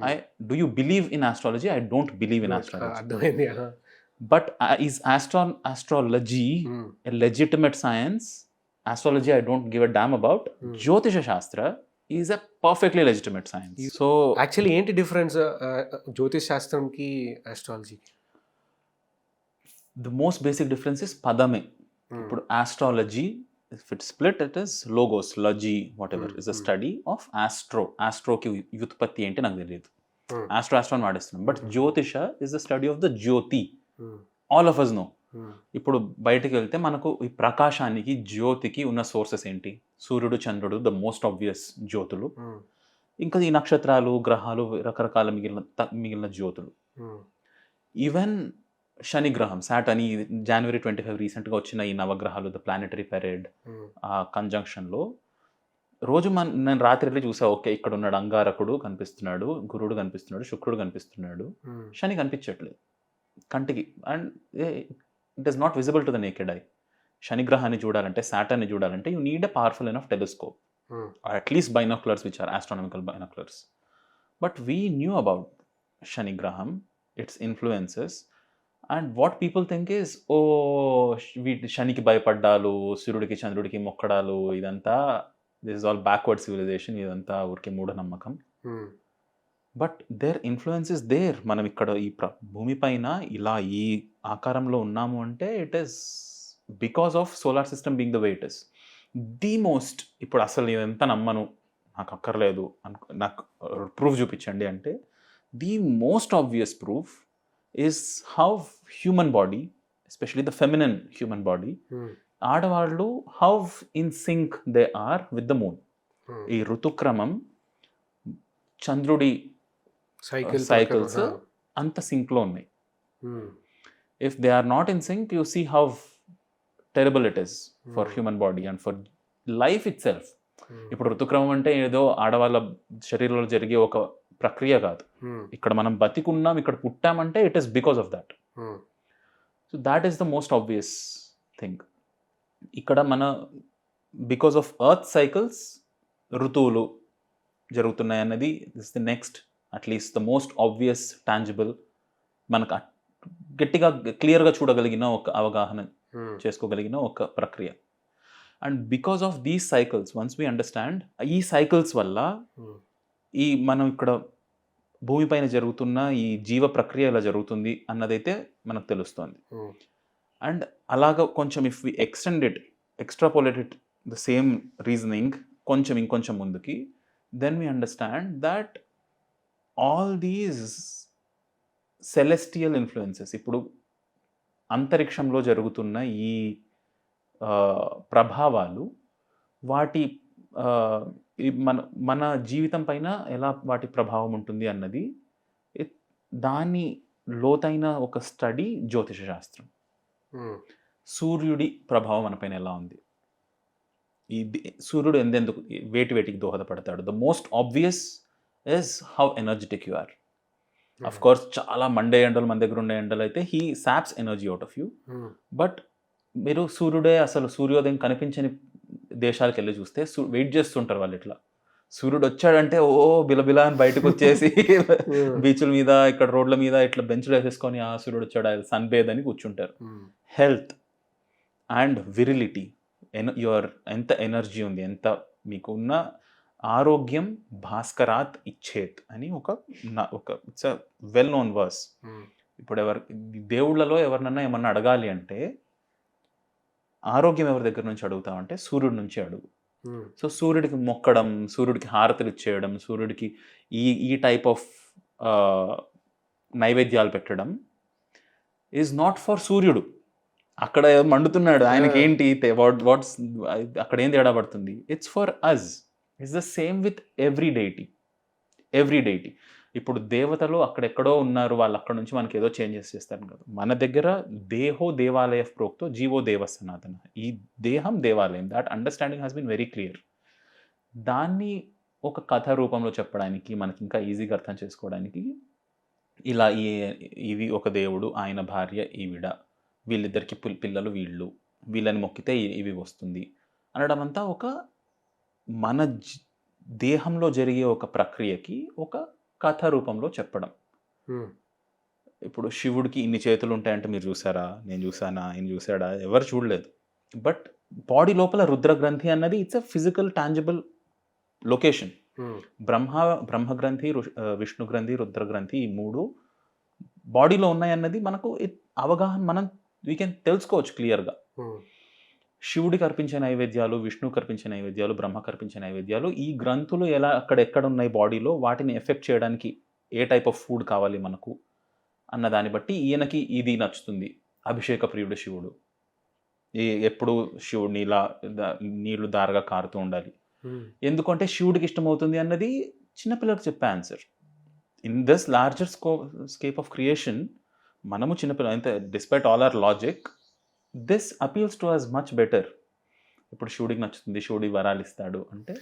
do you believe in astrology? I don't believe in astrology.
అర్థమైంది.
But is astrology a legitimate science? Astrology I don't give a damn about. Jyotisha Shastra is a perfectly legitimate science. So
actually ఏంటి difference Jyothish శాస్త్రంకి ఆస్ట్రాలజీకి?
the most basic difference is padame. ఇప్పుడు astrology, if it's split, it is logos, logy, whatever, is a study of astro కి వ్యుత్పత్తి ఏంటి నాకు తెలియదు. astro అని వాడేస్తున్నాం. But jyotisha is the study of the jyoti. All of us know. ఇప్పుడు బయటకు వెళ్తే మనకు ఈ ప్రకాశానికి జ్యోతికి ఉన్న సోర్సెస్ ఏంటి? సూర్యుడు, చంద్రుడు, ద మోస్ట్ ఆబ్వియస్ జ్యోతులు. ఇంకా ఈ నక్షత్రాలు, గ్రహాలు, రకరకాల మిగిలిన జ్యోతులు. ఈవెన్ శని గ్రహం, సాటర్న్, January 25 రీసెంట్గా వచ్చిన ఈ నవగ్రహాలు, ద ప్లానెటరీ పెరేడ్ కంజంక్షన్లో రోజు నేను రాత్రి వెళ్ళి చూసా, ఓకే ఇక్కడ ఉన్నాడు అంగారకుడు కనిపిస్తున్నాడు, గురుడు కనిపిస్తున్నాడు, శుక్రుడు కనిపిస్తున్నాడు, శని కనిపించట్లేదు కంటికి. And it is not visible to the naked eye. శనిగ్రహాన్ని చూడాలంటే, సాటర్న్ని చూడాలంటే you need a powerful enough telescope or at least binoculars which are astronomical binoculars. But we knew about శనిగ్రహం, its influences, and what people think is, ఓ శనికి భయపడ్డాలు, సూర్యుడికి చంద్రుడికి మొక్కడాలు, ఇదంతా this is all backward civilization, ఇదంతా ఊరికే మూఢనమ్మకం. But there influence is there. మనం ఇక్కడ ఈ భూమి పైన ఇలా ఈ ఆకారంలో ఉన్నాము అంటే it is because of solar system being the way it is. The most, ఇప్పుడు అసలు నేను ఎంత నమ్మను, నాకు అక్కర్లేదు, నాకు ప్రూఫ్ చూపించండి అంటే, the most obvious proof is how human body, especially the feminine human body, ఆడవాళ్ళు how in sync they are with the moon. ఈ ఋతుక్రమం, చంద్రుడి సైకిల్స్ అంత సింక్లో ఉన్నాయి. If they are not in sync, you see how terrible it is for human body and for life itself. ఇప్పుడు ఋతుక్రమం అంటే ఏదో ఆడవాళ్ళ శరీరంలో జరిగే ఒక ప్రక్రియ కాదు. ఇక్కడ మనం బతికున్నాం, ఇక్కడ పుట్టామంటే it is because of that. So that is the most obvious thing. ఇక్కడ మన బికాస్ ఆఫ్ ఎర్త్ సైకిల్స్ ఋతువులు జరుగుతున్నాయి అన్నది this the next, at least the most obvious, tangible, మనకు గట్టిగా క్లియర్గా చూడగలిగిన ఒక అవగాహన చేసుకోగలిగిన ఒక ప్రక్రియ. And because of these cycles, once we understand ఈ సైకిల్స్ వల్ల ఈ మనం ఇక్కడ భూమిపైన జరుగుతున్న ఈ జీవ ప్రక్రియ ఎలా జరుగుతుంది అన్నదైతే మనకు తెలుస్తుంది. అండ్ అలాగా కొంచెం if we extrapolate it the same reasoning ఇంకొంచెం ముందుకి, then we understand that all these celestial influences, ఇప్పుడు అంతరిక్షంలో జరుగుతున్న ఈ ప్రభావాలు, వాటి మన జీవితం పైన ఎలా వాటి ప్రభావం ఉంటుంది అన్నది, దాని లోతైన ఒక స్టడీ జ్యోతిష శాస్త్రం. సూర్యుడి ప్రభావం మన పైన ఎలా ఉంది, ఈ సూర్యుడు ఎందెందుకు వేటికి దోహదపడతాడు. The most obvious is how energetic you are. Of course, చాలా మండే ఎండలు మన దగ్గర ఉండే ఎండలు అయితే he saps energy out of you. But మీరు సూర్యుడే, అసలు సూర్యోదయం కనిపించని దేశాలకు వెళ్ళి చూస్తే వెయిట్ చేస్తుంటారు వాళ్ళు. ఇట్లా సూర్యుడు వచ్చాడంటే ఓ బిలబిలా అని బయటకు వచ్చేసి బీచ్ల మీద, ఇక్కడ రోడ్ల మీద ఇట్లా బెంచ్లు వేసేసుకొని ఆ సూర్యుడు వచ్చాడు సన్ బేద్ అని కూర్చుంటారు. హెల్త్ అండ్ విరిలిటీ, ఎంత ఎనర్జీ ఉంది, ఎంత మీకు ఉన్న ఆరోగ్యం, భాస్కరాత్ ఇచ్చేత్ అని ఒక it's a well known verse. ఇప్పుడు దేవుళ్ళలో ఎవరినన్నా ఏమన్నా అడగాలి అంటే ఆరోగ్యం ఎవరి దగ్గర నుంచి అడుగుతామంటే సూర్యుడి నుంచి అడుగు. సో సూర్యుడికి మొక్కడం, సూర్యుడికి హారతులు ఇచ్చేయడం, సూర్యుడికి ఈ టైప్ ఆఫ్ నైవేద్యాలు పెట్టడం ఈజ్ నాట్ ఫర్ సూర్యుడు. అక్కడ మండుతున్నాడు, ఆయనకి ఏంటి వాట్స్ అక్కడ ఏం తేడా పడుతుంది? It's for us. It's the same with every deity. ఇప్పుడు దేవతలు అక్కడెక్కడో ఉన్నారు, వాళ్ళు అక్కడ నుంచి మనకి ఏదో చేంజెస్ చేస్తారు కదా. మన దగ్గర దేహో దేవాలయ ప్రోక్తో జీవో దేవ సనాతన. ఈ దేహం దేవాలయం, that understanding has been very clear. దాన్ని ఒక కథ రూపంలో చెప్పడానికి, మనకి ఇంకా ఈజీగా అర్థం చేసుకోవడానికి ఇలా ఇవి ఒక దేవుడు, ఆయన భార్య ఈవిడ, వీళ్ళిద్దరికి పిల్లలు వీళ్ళు, వీళ్ళని మొక్కితే ఇవి వస్తుంది అనడం అంతా ఒక మన దేహంలో జరిగే ఒక ప్రక్రియకి ఒక కథ రూపంలో చెప్పడం. ఇప్పుడు శివుడికి ఇన్ని చేతులు ఉంటాయంటే మీరు చూసారా, నేను చూసానా, ఆయన చూసాడా, ఎవరు చూడలేదు. బట్ బాడీ లోపల రుద్రగ్రంథి అన్నది it's a physical tangible location. బ్రహ్మగ్రంథి, విష్ణు గ్రంథి, రుద్రగ్రంథి, ఈ 3 బాడీలో ఉన్నాయన్నది మనకు అవగాహన, మనం వీ కెన్ తెలుసుకోవచ్చు క్లియర్గా. శివుడికి అర్పించే నైవేద్యాలు, విష్ణువుకి అర్పించే నైవేద్యాలు, బ్రహ్మకి అర్పించే నైవేద్యాలు, ఈ గ్రంథులు ఎలా ఎక్కడ ఉన్నాయి బాడీలో, వాటిని ఎఫెక్ట్ చేయడానికి ఏ టైప్ ఆఫ్ ఫుడ్ కావాలి మనకు అన్న దాన్ని బట్టి ఈయనకి ఇది నచ్చుతుంది. అభిషేక ప్రియుడు శివుడు, ఎప్పుడు శివుడిని ఇలా నీళ్లు దారగా కారుతూ ఉండాలి. ఎందుకంటే శివుడికి ఇష్టమవుతుంది అన్నది చిన్నపిల్లలకు చెప్పే answer. In this larger scape of creation మనము చిన్నపిల్లలు అంతే, despite all our logic, this appeals to us much better. ఇప్పుడు శివుడికి నచ్చుతుంది, శివుడి వరాలు ఇస్తాడు అంటే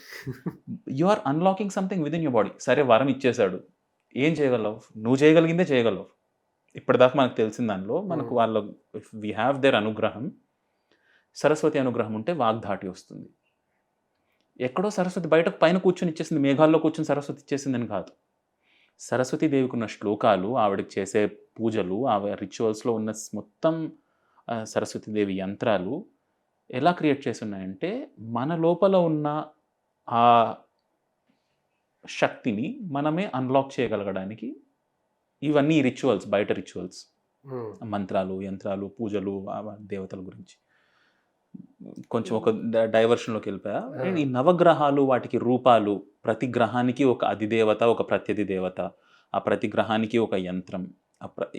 you are unlocking something within your body. సరే వరం ఇచ్చేశాడు, ఏం చేయగలవు? నువ్వు చేయగలిగిందే చేయగలవు. ఇప్పటిదాకా మనకు తెలిసిన దానిలో మనకు వాళ్ళ వీ హ్యావ్ దేర్ అనుగ్రహం. సరస్వతి అనుగ్రహం ఉంటే వాగ్ధాటి వస్తుంది. ఎక్కడో సరస్వతి బయటకు పైన కూర్చొని ఇచ్చేసింది, మేఘాల్లో కూర్చొని సరస్వతి ఇచ్చేసిందని కాదు. సరస్వతి దేవికి ఉన్న శ్లోకాలు, ఆవిడకి చేసే పూజలు, ఆవిడ రిచువల్స్లో ఉన్న మొత్తం సరస్వతీదేవి యంత్రాలు ఎలా క్రియేట్ చేసి ఉన్నాయంటే మన లోపల ఉన్న ఆ శక్తిని మనమే అన్లాక్ చేయగలగడానికి ఇవన్నీ రిచువల్స్, బయట రిచువల్స్, మంత్రాలు, యంత్రాలు, పూజలు, దేవతల గురించి. కొంచెం ఒక డైవర్షన్లోకి వెళ్ళిపోయా. ఈ నవగ్రహాలు, వాటికి రూపాలు, ప్రతి గ్రహానికి ఒక అధిదేవత, ఒక ప్రత్యధి దేవత, ఆ ప్రతి గ్రహానికి ఒక యంత్రం,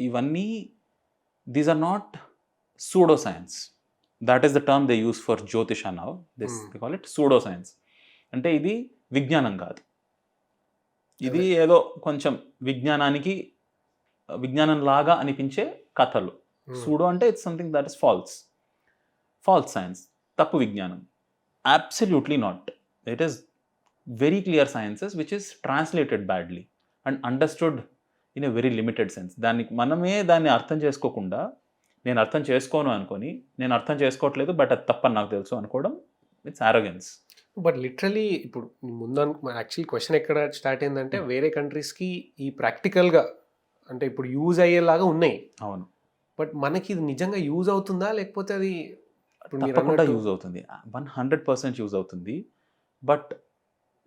ఇవన్నీ these are not pseudo science. That is the term they use for జ్యోతిష now. This they call it pseudo science. అంటే ఇది విజ్ఞానం కాదు, ఇది ఏదో కొంచెం విజ్ఞానం లాగా అనిపించే కథలు. సూడో అంటే it's something that is false science, తప్పు విజ్ఞానం. Absolutely not. It is very clear sciences which is translated badly and understood in a very limited sense. దాన్ని అర్థం చేసుకోకుండా, నేను అర్థం చేసుకోను అనుకొని, నేను అర్థం చేసుకోవట్లేదు బట్ అది తప్పని నాకు తెలుసు అనుకోవడం, ఇట్స్ ఆరోగెన్స్.
బట్ లిటరలీ ఇప్పుడు ముందు యాక్చువల్లీ క్వశ్చన్ ఎక్కడ స్టార్ట్ అయిందంటే వేరే కంట్రీస్కి ఈ ప్రాక్టికల్గా అంటే ఇప్పుడు యూజ్ అయ్యేలాగా ఉన్నాయి.
అవును.
బట్ మనకి ఇది నిజంగా యూజ్ అవుతుందా, లేకపోతే అది
తప్పకుండా యూజ్ అవుతుంది, 100% యూజ్ అవుతుంది. బట్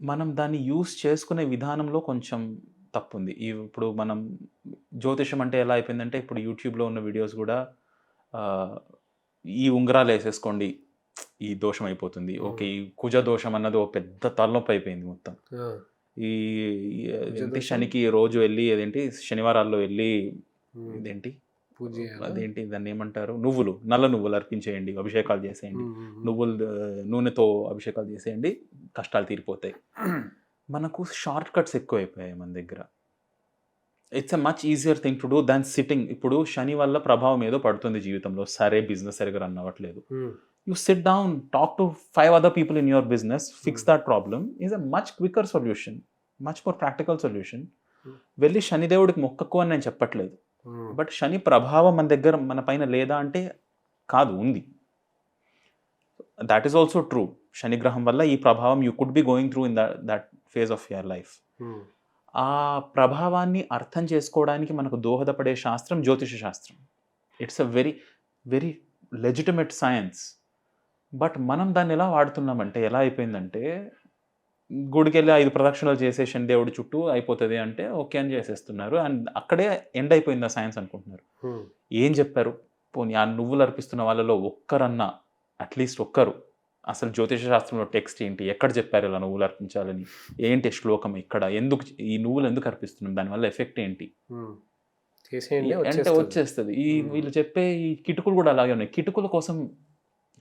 మనం దాన్ని యూజ్ చేసుకునే విధానంలో కొంచెం తప్పు ఉంది. ఇప్పుడు మనం జ్యోతిషం అంటే ఎలా అయిపోయిందంటే, ఇప్పుడు యూట్యూబ్లో ఉన్న వీడియోస్ కూడా ఈ ఉంగరాలు వేసేసుకోండి ఈ దోషం అయిపోతుంది, ఓకే, ఈ కుజ దోషం అన్నది ఒక పెద్ద తలనొప్పి అయిపోయింది మొత్తం. ఈ శనికి రోజు వెళ్ళి అదేంటి శనివారాల్లో వెళ్ళి ఇదేంటి అదేంటి దాన్ని ఏమంటారు, నల్ల నువ్వులు అర్పించేయండి, అభిషేకాలు చేసేయండి, నూనెతో అభిషేకాలు చేసేయండి, కష్టాలు తీరిపోతాయి. మనకు షార్ట్ కట్స్ ఎక్కువ అయిపోయాయి మన దగ్గర. It's a much easier thing to do than sitting. ఇప్పుడు శని వల్ల ప్రభావం ఏదో పడుతుంది జీవితంలో, సరే బిజినెస్ సరిగా రన్ అవ్వట్లేదు, you sit down, talk to 5 other people in your business, fix that problem is a much quicker solution, much more practical solution. వెళ్ళి శనిదేవుడికి మొక్కకు అని నేను చెప్పట్లేదు, బట్ శని ప్రభావం మన పైన లేదా అంటే కాదు, ఉంది. That is also true. Shani గ్రహం వల్ల ఈ ప్రభావం you could be going through in that phase of your life. ఆ ప్రభావాన్ని అర్థం చేసుకోవడానికి మనకు దోహదపడే శాస్త్రం జ్యోతిష శాస్త్రం. It's a very very legitimate science. But మనం దాన్ని ఎలా వాడుతున్నామంటే, ఎలా అయిపోయిందంటే, గుడికి వెళ్ళి 5 ప్రదక్షిణలు చేసే శనిదేవుడి చుట్టూ అయిపోతుంది అంటే ఓకే అని చేసేస్తున్నారు, అండ్ అక్కడే ఎండ్ అయిపోయింది ఆ సైన్స్ అనుకుంటున్నారు. ఏం చెప్పారు? పోనీ ఆ నువ్వులు అర్పిస్తున్న వాళ్ళలో ఒక్కరన్నా, అట్లీస్ట్ ఒక్కరు అసలు జ్యోతిష శాస్త్రంలో టెక్స్ట్ ఏంటి, ఎక్కడ చెప్పారు ఇలా నువ్వులు అర్పించాలని, ఏంటి శ్లోకం, ఇక్కడ ఎందుకు ఈ నువ్వులు ఎందుకు అర్పిస్తున్నాం, దానివల్ల ఎఫెక్ట్ ఏంటి అంటే వచ్చేస్తుంది. వీళ్ళు చెప్పే ఈ కిటుకులు కూడా అలాగే ఉన్నాయి. కిటుకుల కోసం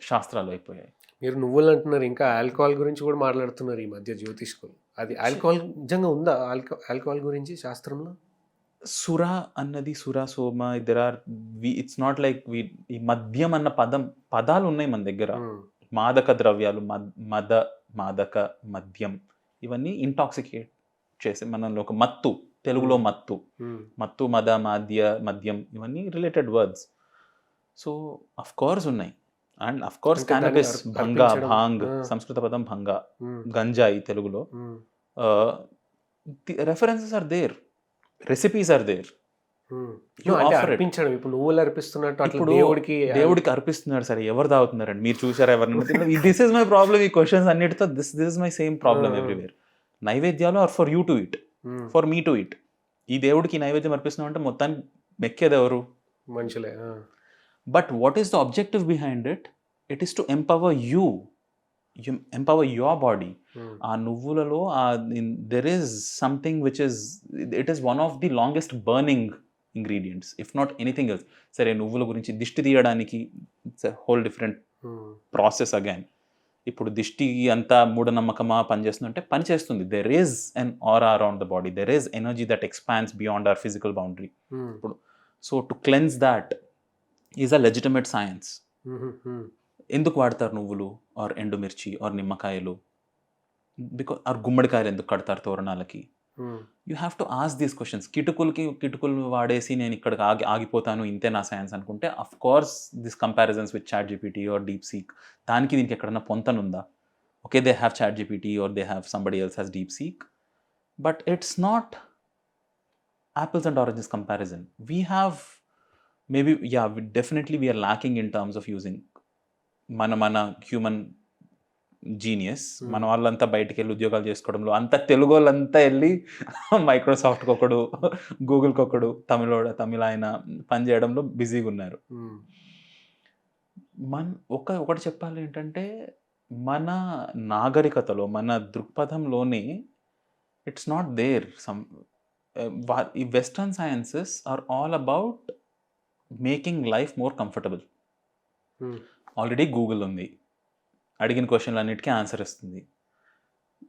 శాస్త్రాలు అయిపోయాయి.
మీరు నువ్వులు అంటున్నారు, ఇంకా ఆల్కహాల్ గురించి కూడా మాట్లాడుతున్నారు ఈ మధ్య జ్యోతిష్కులు. అది ఆల్కహాల్ నిజంగా ఉందా? ఆల్కహాల్ గురించి శాస్త్రంలో
సుర అన్నది, సుర, సోమ, ఇట్స్ నాట్ లైక్ ఈ మద్యం అన్న పదాలు ఉన్నాయి మన దగ్గర. మాదక ద్రవ్యాలు, మాదక, మద్యం, ఇవన్నీ ఇంటాక్సికేట్ చేసే మనలో ఒక మత్తు తెలుగులో మత్తు, మత్తు, మద, మద్యం ఇవన్నీ related words. So of course ఉన్నాయి. అండ్ అఫ్ కోర్స్
అంటే దాన్ని
క్యానబిస్, భంగా,
అర్పించడం.
భాంగ్, సంస్కృత పదం భంగా, గంజాయి తెలుగులో. References are there, recipes are there.
అంటే అర్పించడం, ఇప్పుడు నువ్వులు అర్పిస్తున్నట్టు అట్లా
ఇప్పుడు
దేవుడికి
అర్పిస్తున్నారు. సరే ఎవరు తాగుతున్నారండి? మీరు చూసారా ఎవరన్నా? This is my problem. ఈ క్వశ్చన్స్ అన్నిటితో this is my same problem everywhere. నైవేద్యాలు are for you to it, for me to it. ఈ దేవుడికి నైవేద్యం అర్పిస్తున్నాం అంటే మొత్తానికి మెక్కేది ఎవరు?
మనుషులే.
But what is the objective behind it? It is to empower you, empower your body. ఆ నువ్వులలో there is something which is, it is one of the longest burning ingredients, if not anything else. సరే నువ్వుల గురించి దిష్టి తీయడానికి it's whole different process again. ఇప్పుడు దిష్టి అంతా మూఢనమ్మకమా పనిచేస్తుందంటే పనిచేస్తుంది. There is an aura around the body, there is energy that expands beyond our physical boundary. ఇప్పుడు so to cleanse that is a legitimate science. ఎందుకు వాడతారు నువ్వులు ఆర్ ఎండుమిర్చి ఆర్ నిమ్మకాయలు? బికాస్ ఆర్ గుమ్మడికాయలు ఎందుకు కడతారు తోరణాలకి? You have to ask these questions. కిటుకులు వాడేసి నేను ఇక్కడ ఆగిపోతాను, ఇంతే నా సైన్స్ అనుకుంటే of course this comparisons with ChatGPT or DeepSeek, దానికి దీనికి ఎక్కడన్నా పొంతనుందా? Okay, they have ChatGPT or they have somebody else has DeepSeek, but it's not apples and oranges comparison. We have maybe, yeah, definitely we are lacking in terms of using మన human genius. మన వాళ్ళంతా బయటికి వెళ్ళి ఉద్యోగాలు చేసుకోవడంలో, అంతా తెలుగు వాళ్ళంతా వెళ్ళి మైక్రోసాఫ్ట్కి ఒకడు, గూగుల్కి ఒకడు, తమిళ ఆయన పని చేయడంలో బిజీగా ఉన్నారు. ఒకటి చెప్పాలి ఏంటంటే, మన నాగరికతలో, మన దృక్పథంలోనే ఇట్స్ నాట్ దేర్. ఈ western sciences are all about making life more comfortable. Already Google ఉంది, అడిగిన క్వశ్చన్లు అన్నిటికీ ఆన్సర్ ఇస్తుంది.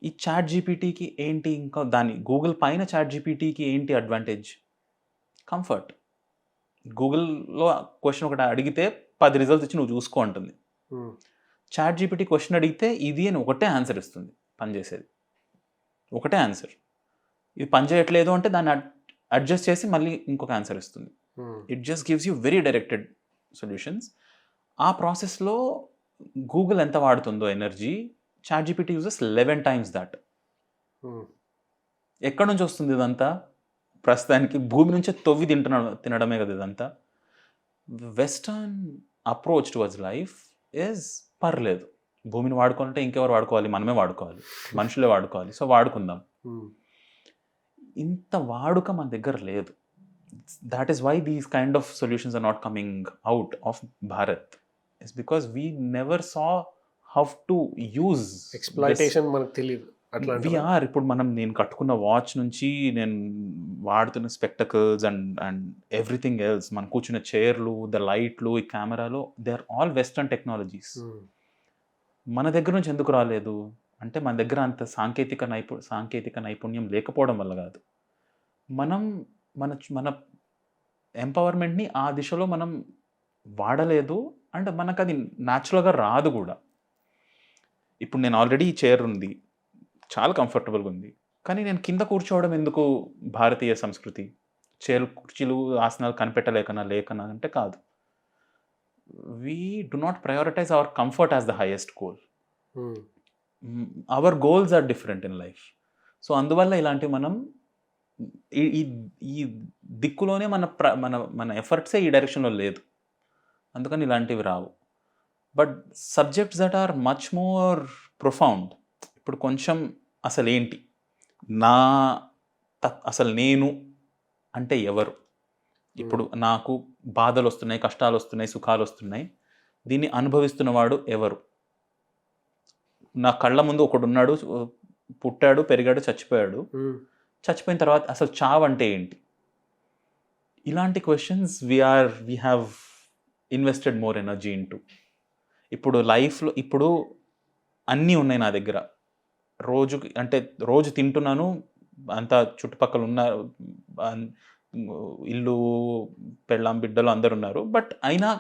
ఈ చాట్ జీపీటీకి ఏంటి, ఇంకా గూగుల్ పైన చాట్ జీపీటీకి ఏంటి అడ్వాంటేజ్? కంఫర్ట్. గూగుల్లో క్వశ్చన్ ఒకటి అడిగితే 10 రిజల్ట్స్ ఇచ్చి నువ్వు చూసుకో అంటుంది. చాట్ జీపీటీ క్వశ్చన్ అడిగితే ఇది అని ఒకటే ఆన్సర్ ఇస్తుంది. పనిచేసేది ఒకటే ఆన్సర్. ఇది పని చేయట్లేదు అంటే దాన్ని అడ్జస్ట్ చేసి మళ్ళీ ఇంకొక ఆన్సర్ ఇస్తుంది. It just gives you very directed solutions. ఆ ప్రాసెస్లో గూగుల్ ఎంత వాడుతుందో energy, ChatGPT uses 11 times that. ఎక్కడి నుంచి వస్తుంది ఇదంతా? ప్రస్తుతానికి భూమి నుంచే తొవ్వి తినడమే కదా ఇదంతా. Western approach towards life is పర్లేదు, భూమిని వాడుకోవాలంటే ఇంకెవరు వాడుకోవాలి? మనమే వాడుకోవాలి, మనుషులే వాడుకోవాలి. సో వాడుకుందాం. ఇంత వాడుక మన దగ్గర లేదు. That is why these kind of solutions are not coming out of Bharat. It's because we never saw how to use
exploitation మనకు తెలియదు.
ఇప్పుడు నేను కట్టుకున్న వాచ్ నుంచి నేను వాడుతున్న స్పెక్టకల్స్ అండ్ ఎవ్రీథింగ్ ఎల్స్, మనం కూర్చున్న చైర్లు, ద లైట్లు, ఈ కెమెరాలో, they are all western technologies. మన దగ్గర నుంచి ఎందుకు రాలేదు అంటే, మన దగ్గర అంత సాంకేతిక నైపుణ్యం లేకపోవడం వల్ల కాదు. మనం మన ఎంపవర్మెంట్ని ఆ దిశలో మనం వాడలేదు. అండ్ మనకు అది న్యాచురల్గా రాదు కూడా. ఇప్పుడు నేను ఆల్రెడీ ఈ చైర్ ఉంది, చాలా కంఫర్టబుల్గా ఉంది, కానీ నేను కింద కూర్చోవడం ఎందుకు? భారతీయ సంస్కృతి కుర్చీలు ఆసనాలు లేకనా అంటే కాదు. We do not prioritize our comfort as the highest goal. Our goals are different in life. So అందువల్ల ఇలాంటివి మనం ఈ దిక్కులోనే మన ఎఫర్ట్సే ఈ డైరెక్షన్లో లేదు, అందుకని ఇలాంటివి రావు. But subjects that are much more profound, ఇప్పుడు కొంచెం అసలేంటి, అసలు నేను అంటే ఎవరు? ఇప్పుడు నాకు బాధలు వస్తున్నాయి, కష్టాలు వస్తున్నాయి, సుఖాలు వస్తున్నాయి, దీన్ని అనుభవిస్తున్నవాడు ఎవరు? నా కళ్ళ ముందు ఒకడున్నాడు, పుట్టాడు, పెరిగాడు, చచ్చిపోయాడు. చచ్చిపోయిన తర్వాత అసలు చావు అంటే ఏంటి? ఇలాంటి questions we have invested more energy into. ఇప్పుడు లైఫ్లో ఇప్పుడు అన్నీ ఉన్నాయి నా దగ్గర, రోజు తింటున్నాను, అంతా చుట్టుపక్కల ఉన్న ఇల్లు, పెళ్ళాం, బిడ్డలు అందరు ఉన్నారు. బట్ అయినా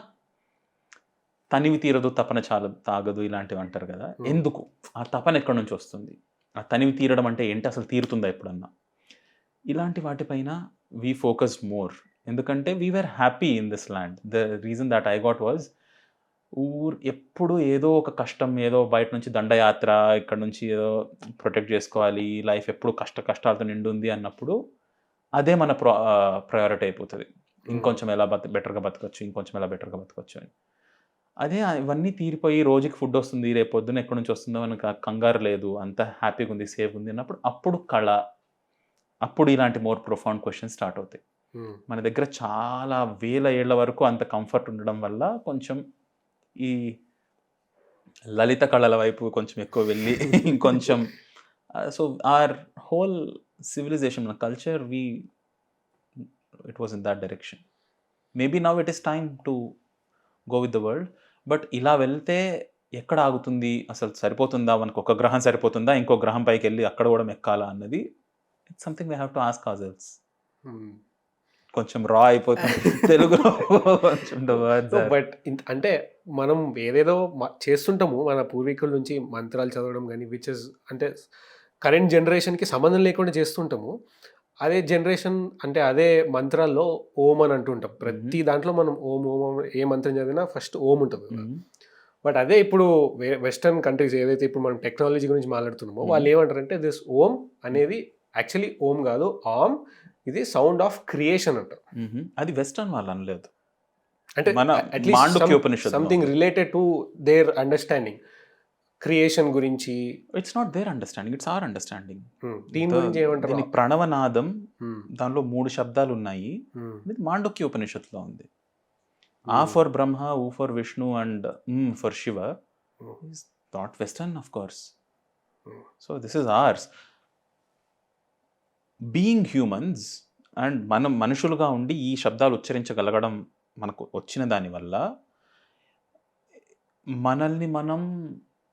తనివి తీరదు, తపన చాలా తాగదు, ఇలాంటివి అంటారు కదా. ఎందుకు? ఆ తపన ఎక్కడి నుంచి వస్తుంది? ఆ తనివి తీరడం అంటే ఏంటి? అసలు తీరుతుందా ఎప్పుడన్నా? ఇలాంటి వాటిపైన వీ ఫోకస్డ్ మోర్. ఎందుకంటే we were happy in this land. The reason that I got was ఎప్పుడు ఏదో ఒక కష్టం, ఏదో బయట నుంచి దండయాత్ర, ఇక్కడ నుంచి ఏదో ప్రొటెక్ట్ చేసుకోవాలి, లైఫ్ ఎప్పుడు కష్టాలతో నిండి ఉంది అన్నప్పుడు అదే మన ప్రయారిటీ అయిపోతుంది. ఇంకొంచెం ఎలా బెటర్గా బతకొచ్చు, ఇంకొంచెం ఎలా బెటర్గా బతకొచ్చు అని. అదే ఇవన్నీ తీరిపోయి రోజుకి ఫుడ్ వస్తుంది, రేపు పొద్దున్న ఎక్కడి నుంచి వస్తుందో అని కంగారు లేదు, అంత హ్యాపీగా ఉంది, సేఫ్ ఉంది అన్నప్పుడు అప్పుడు కళ, అప్పుడు ఇలాంటి మోర్ ప్రొఫౌండ్ క్వశ్చన్స్ స్టార్ట్ అవుతాయి. మన దగ్గర చాలా వేల ఏళ్ల వరకు అంత కంఫర్ట్ ఉండడం వల్ల కొంచెం ఈ లలిత కళల వైపు కొంచెం ఎక్కువ వెళ్ళి ఇంకొంచెం సో ఆర్ హోల్ civilization, మన culture, it was in that direction. Maybe now it is time to go with the world. But ఇలా వెళ్తే ఎక్కడ ఆగుతుంది, అసలు సరిపోతుందా, మనకు ఒక గ్రహం సరిపోతుందా, ఇంకో గ్రహం పైకి వెళ్ళి అక్కడ కూడా ఎక్కాలా అన్నది it's something we have to ask అవర్సెల్వ్స్. కొంచెం రా అయిపోతుంది తెలుగులో కొంచెం
బట్ అంటే మనం ఏదేదో చేస్తుంటాము మన పూర్వీకుల నుంచి మంత్రాలు చదవడం కానీ, విచ్ ఇస్ అంటే కరెంట్ జనరేషన్కి సంబంధం లేకుండా చేస్తుంటాము. అదే జనరేషన్ అంటే అదే మంత్రాల్లో ఓం అని అంటుంటాం. ప్రతి దాంట్లో మనం ఓం ఓం ఏ మంత్రం చదివినా ఫస్ట్ ఓం ఉంటుంది. బట్ అదే ఇప్పుడు వెస్టర్న్ కంట్రీస్ ఏదైతే ఇప్పుడు మనం టెక్నాలజీ గురించి మాట్లాడుతున్నామో వాళ్ళు ఏమంటారంటే దిస్ ఓం అనేది యాక్చువల్లీ ఓం కాదు, ఆమ్, ఇది సౌండ్ ఆఫ్ క్రియేషన్ అంటారు.
అది వెస్టర్న్ వాళ్ళు అనలేదు,
అంటే something related to their understanding creation గురించి.
It's not their understanding, it's our understanding.
దీని గురించి ఏమంటారు?
ప్రణవనాదం, దానిలో 3 శబ్దాలు ఉన్నాయి. మాండూక్య ఉపనిషత్తులో ఉంది. ఆ for Brahma, U for Vishnu and for Shiva is not western of course. So this is ours. Being humans and మనం మనుషులుగా ఉండి ఈ శబ్దాలు ఉచ్చరించగలగడం మనకు వచ్చిన దానివల్ల మనల్ని మనం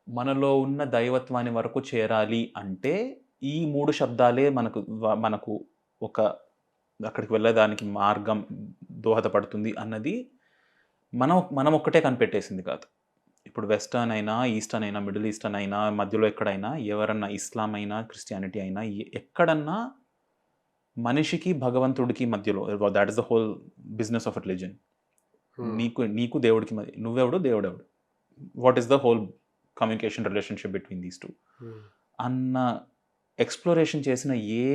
మనలో ఉన్న దైవత్వాన్ని వరకు చేరాలి అంటే ఈ 3 శబ్దాలే మనకు ఒక అక్కడికి వెళ్ళడానికి మార్గం దోహదపడుతుంది అన్నది మనం ఒక్కటే కనిపెట్టేసింది కాదు. ఇప్పుడు వెస్టర్న్ అయినా, ఈస్టర్న్ అయినా, మిడిల్ ఈస్టర్న్ అయినా, మధ్యలో ఎక్కడైనా ఎవరన్నా, ఇస్లాం అయినా, క్రిస్టియానిటీ అయినా, ఎక్కడన్నా మనిషికి భగవంతుడికి మధ్యలో, that is the whole business of religion. నీకు దేవుడికి మధ్య, నువ్వెవడు దేవుడెవడు, what is the whole communication relationship between these two అన్న ఎక్స్ప్లోరేషన్ చేసిన ఏ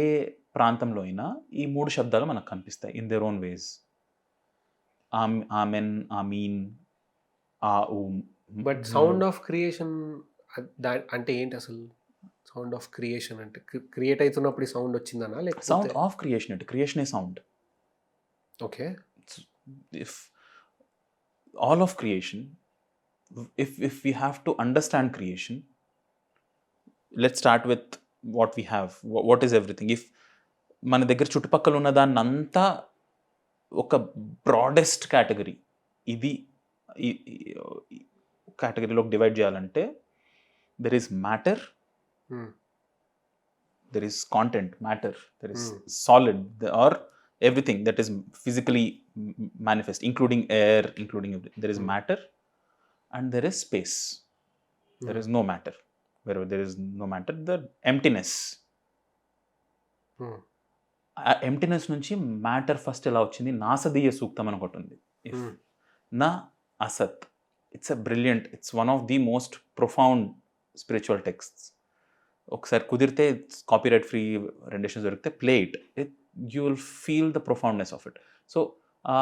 ప్రాంతంలో అయినా ఈ 3 శబ్దాలు మనకు కనిపిస్తాయి in their own ways. Amen, ఆమీన్, ఆ Om.
But sound of creation అంటే ఏంటి అసలు? సౌండ్ ఆఫ్ క్రియేషన్ అంటే క్రియేట్ అవుతున్నప్పుడు ఈ సౌండ్ వచ్చిందనా, లేకపోతే
సౌండ్ ఆఫ్ క్రియేషన్ అంటే క్రియేషన్ ఏ sound.
Okay.
If all of creation, if we have to understand creation, let's start with what we have. What is everything? If మన దగ్గర చుట్టుపక్కల ఉన్న దాన్ని అంతా ఒక బ్రాడెస్ట్ కేటగిరీ, ఇది కేటగిరీలోకి డివైడ్ చేయాలంటే there is matter, there is content, matter, there is solid or everything that is physically manifest, including air, including everything. There is matter and there is space. There is no matter. Wherever there is no matter, the emptiness. ఆ emptiness నుంచి matter first ఎలా వచ్చింది? నాసదీయ సూక్తం అని ఒకటి ఉంది. If నా అసత్, it's a brilliant, it's one of the most profound spiritual texts. ఒకసారి కుదిరితే కాపీరైట్ ఫ్రీ రెండిషన్స్ దొరికితే play it, you will feel the profoundness of it. So ఆ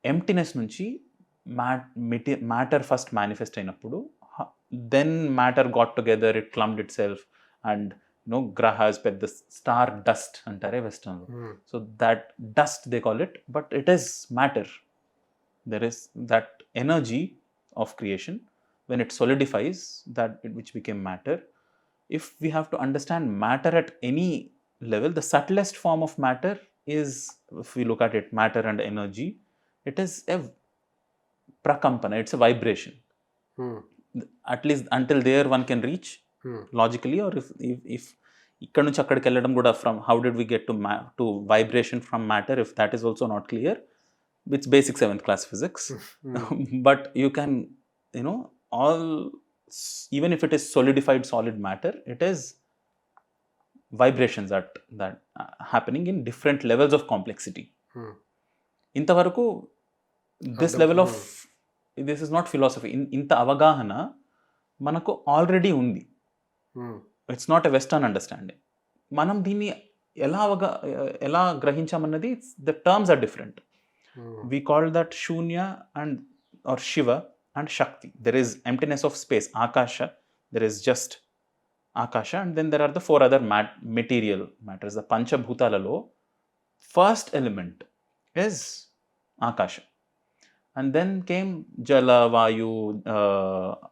ఎంప్టీనెస్ నుంచి మ్యాటర్ ఫస్ట్ మేనిఫెస్ట్ అయినప్పుడు, then matter got together, it clumped itself and గ్రహాస్, పెద్ద star dust అంటారే వెస్టర్న్లో. So that dust they call it, but it is matter. There is that energy of creation when it solidifies, that which became matter. If we have to understand matter at any level, the subtlest form of matter is, if we look at it, matter and energy, it is a prakampana, it's a vibration. At least until there one can reach logically, or if ikkada nunchi akkadiki velladam kuda, from how did we get to vibration from matter, if that is also not clear, it's basic 7th class physics. But you can, all, even if it is solidified solid matter, it is vibrations that happening in different levels of complexity. ఇంతవరకు this level of this is not philosophy. ఇంత అవగాహన మనకు already ఉంది. It's not a western understanding. మనం దీన్ని ఎలా గ్రహించామన్నది the terms are different. We call that shunya and or Shiva and Shakti. There is emptiness of space, akasha, there is just akasha, and then there are the 4 other material matters. The పంచభూతాలలో first element is Akasha, and then came Jala, Vayu,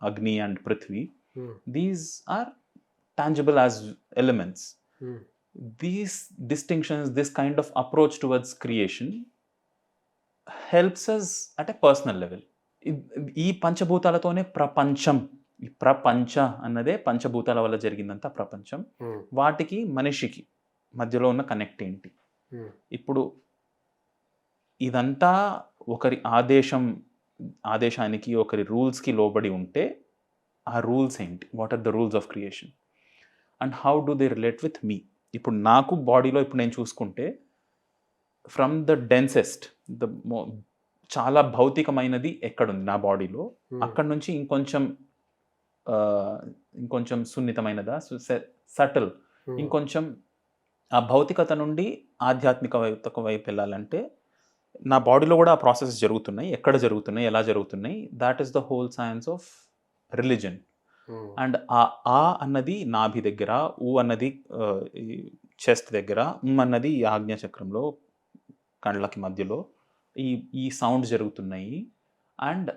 Agni and Prithvi. These are tangible as elements. These distinctions, this kind of approach towards creation helps us at a personal level. ఈ పంచభూతాలతోనే ప్రపంచం, ఈ ప్రపంచ అన్నదే పంచభూతాల వల్ల జరిగిందంతా ప్రపంచం. వాటికి మనిషికి మధ్యలో ఉన్న కనెక్ట్ ఏంటి? ఇప్పుడు ఇదంతా ఒకరి ఆదేశానికి, ఒకరి రూల్స్కి లోబడి ఉంటే ఆ రూల్స్ ఏంటి? What are the rules of creation and how do they relate with me? ఇప్పుడు నాకు బాడీలో ఇప్పుడు నేను చూసుకుంటే ఫ్రమ్ ద డెన్సెస్ట్, చాలా భౌతికమైనది ఎక్కడుంది నా బాడీలో, అక్కడ నుంచి ఇంకొంచెం సున్నితమైనదా, సటిల్, ఇంకొంచెం ఆ భౌతికత నుండి ఆధ్యాత్మిక వైపు వెళ్ళాలంటే నా బాడీలో కూడా ఆ ప్రాసెస్ జరుగుతున్నాయి. ఎక్కడ జరుగుతున్నాయి, ఎలా జరుగుతున్నాయి? That is the whole science of religion. And ఆ అన్నది నాభి దగ్గర, ఊ అన్నది చెస్ట్ దగ్గర, అన్నది ఆజ్ఞాచక్రంలో కండ్లకి మధ్యలో ఈ సౌండ్స్ జరుగుతున్నాయి. అండ్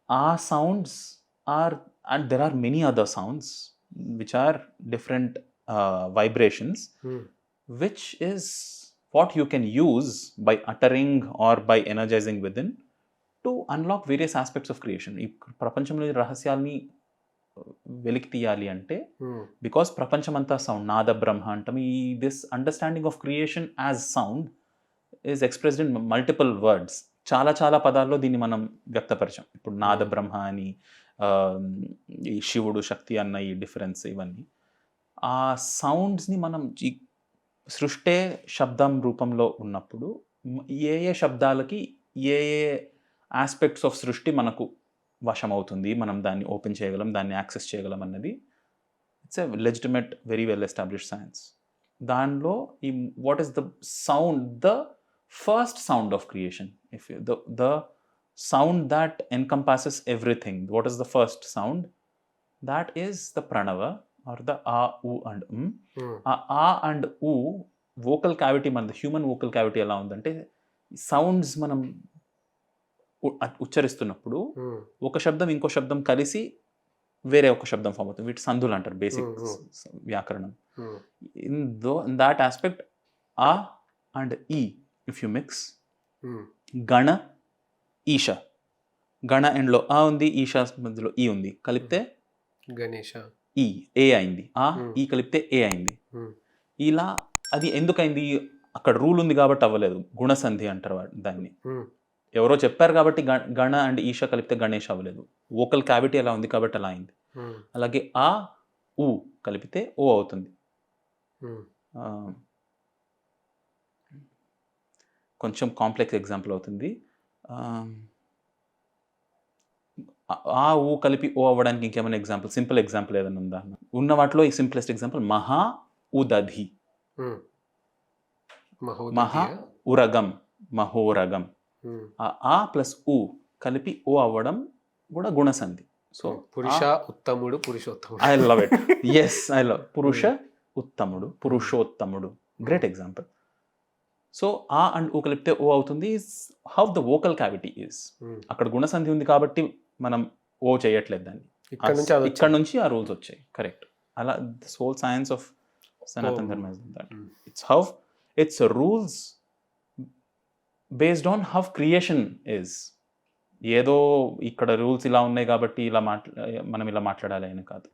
ఆ sounds and there are many other sounds which are different vibrations, which is what you can use by uttering or by energizing within to unlock various aspects of creation. ఈ ప్రపంచంలోని రహస్యాల్ని వెలికి తీయాలి అంటే, because ప్రపంచం అంతా sound, నాద బ్రహ్మ అంటాం. This understanding of creation as sound is expressed in multiple words. చాలా పదాల్లో దీన్ని మనం వ్యక్తపరిచాం. ఇప్పుడు నాద బ్రహ్మ అని, ఈ శివుడు, శక్తి అన్న ఈ డిఫరెన్స్, ఇవన్నీ ఆ సౌండ్స్ని మనం సృష్టే శబ్దం రూపంలో ఉన్నప్పుడు ఏ శబ్దాలకి ఏ ఆస్పెక్ట్స్ ఆఫ్ సృష్టి మనకు వశమవుతుంది, మనం దాన్ని ఓపెన్ చేయగలం, దాన్ని యాక్సెస్ చేయగలం అన్నది it's a legitimate, very well established science. దానిలో ఈ what is the sound, the first sound of creation, if the sound that encompasses everything, what is the first sound? That is the Pranav or the a, u and a and u vocal cavity, మన human vocal cavity ఎలా ఉందంటే, sounds మనం ఉచ్చరిస్తున్నప్పుడు ఒక శబ్దం ఇంకో శబ్దం కలిసి వేరే ఒక శబ్దం ఫామ్ అవుతుంది. వీటి సందులు అంటారు, బేసిక్ వ్యాకరణం. ఇన్ దాట్ ఆస్పెక్ట్ ఆ అండ్ ఈ ఇఫ్ యు మిక్స్, గణ, ఈశ, గణ ఎండ్లో ఆ ఉంది, ఈశా మధ్యలో ఈ ఉంది, కలిపితే
గణేశ,
ఏ అయింది. ఈ కలిపితే ఏ అయింది. ఇలా అది ఎందుకైంది? అక్కడ రూల్ ఉంది కాబట్టి అవ్వలేదు. గుణసంధి అంటారు దాన్ని. ఎవరో చెప్పారు కాబట్టి గణ అండ్ ఈశ కలిపితే గణేష్ అవ్వలేదు. వోకల్ క్యావిటీ అలా ఉంది కాబట్టి అలా అయింది. అలాగే ఆ ఊ కలిపితే ఓ అవుతుంది. కొంచెం కాంప్లెక్స్ ఎగ్జాంపుల్ అవుతుంది. ఆ ఊ కలిపి ఓ అవ్వడానికి ఇంకేమైనా ఎగ్జాంపుల్, సింపుల్ ఎగ్జాంపుల్ ఏదైనా ఉందా? ఉన్న వాటిలో ఈ సింప్లెస్ట్ ఎగ్జాంపుల్ మహా ఉదధి, మహా ఉరగం, మహోరగం. ఆ ప్లస్ ఊ కలిపి ఓ అవ్వడం కూడా గుణసంధి. సో
పురుష ఉత్తముడు, పురుషోత్తముడు.
I love it. Yes, I love పురుష ఉత్తముడు, పురుషోత్తముడు. Great example. సో ఆ అండ్ ఊ కలిపితే ఓ అవుతుంది. How the vocal cavity is. అక్కడ గుణసంధి ఉంది కాబట్టి మనం ఓ చేయట్లేదు దాన్ని. ఇక్కడ నుంచి ఆ రూల్స్ వచ్చాయి. కరెక్ట్. అలా దిస్ హోల్ సైన్స్ ఆఫ్ సనాతన ధర్మ is that. It's how it's rules based on how creation is. ఏదో ఇక్కడ రూల్స్ ఇలా ఉన్నాయి కాబట్టి మనం ఇలా మాట్లాడాలి అని కాదు.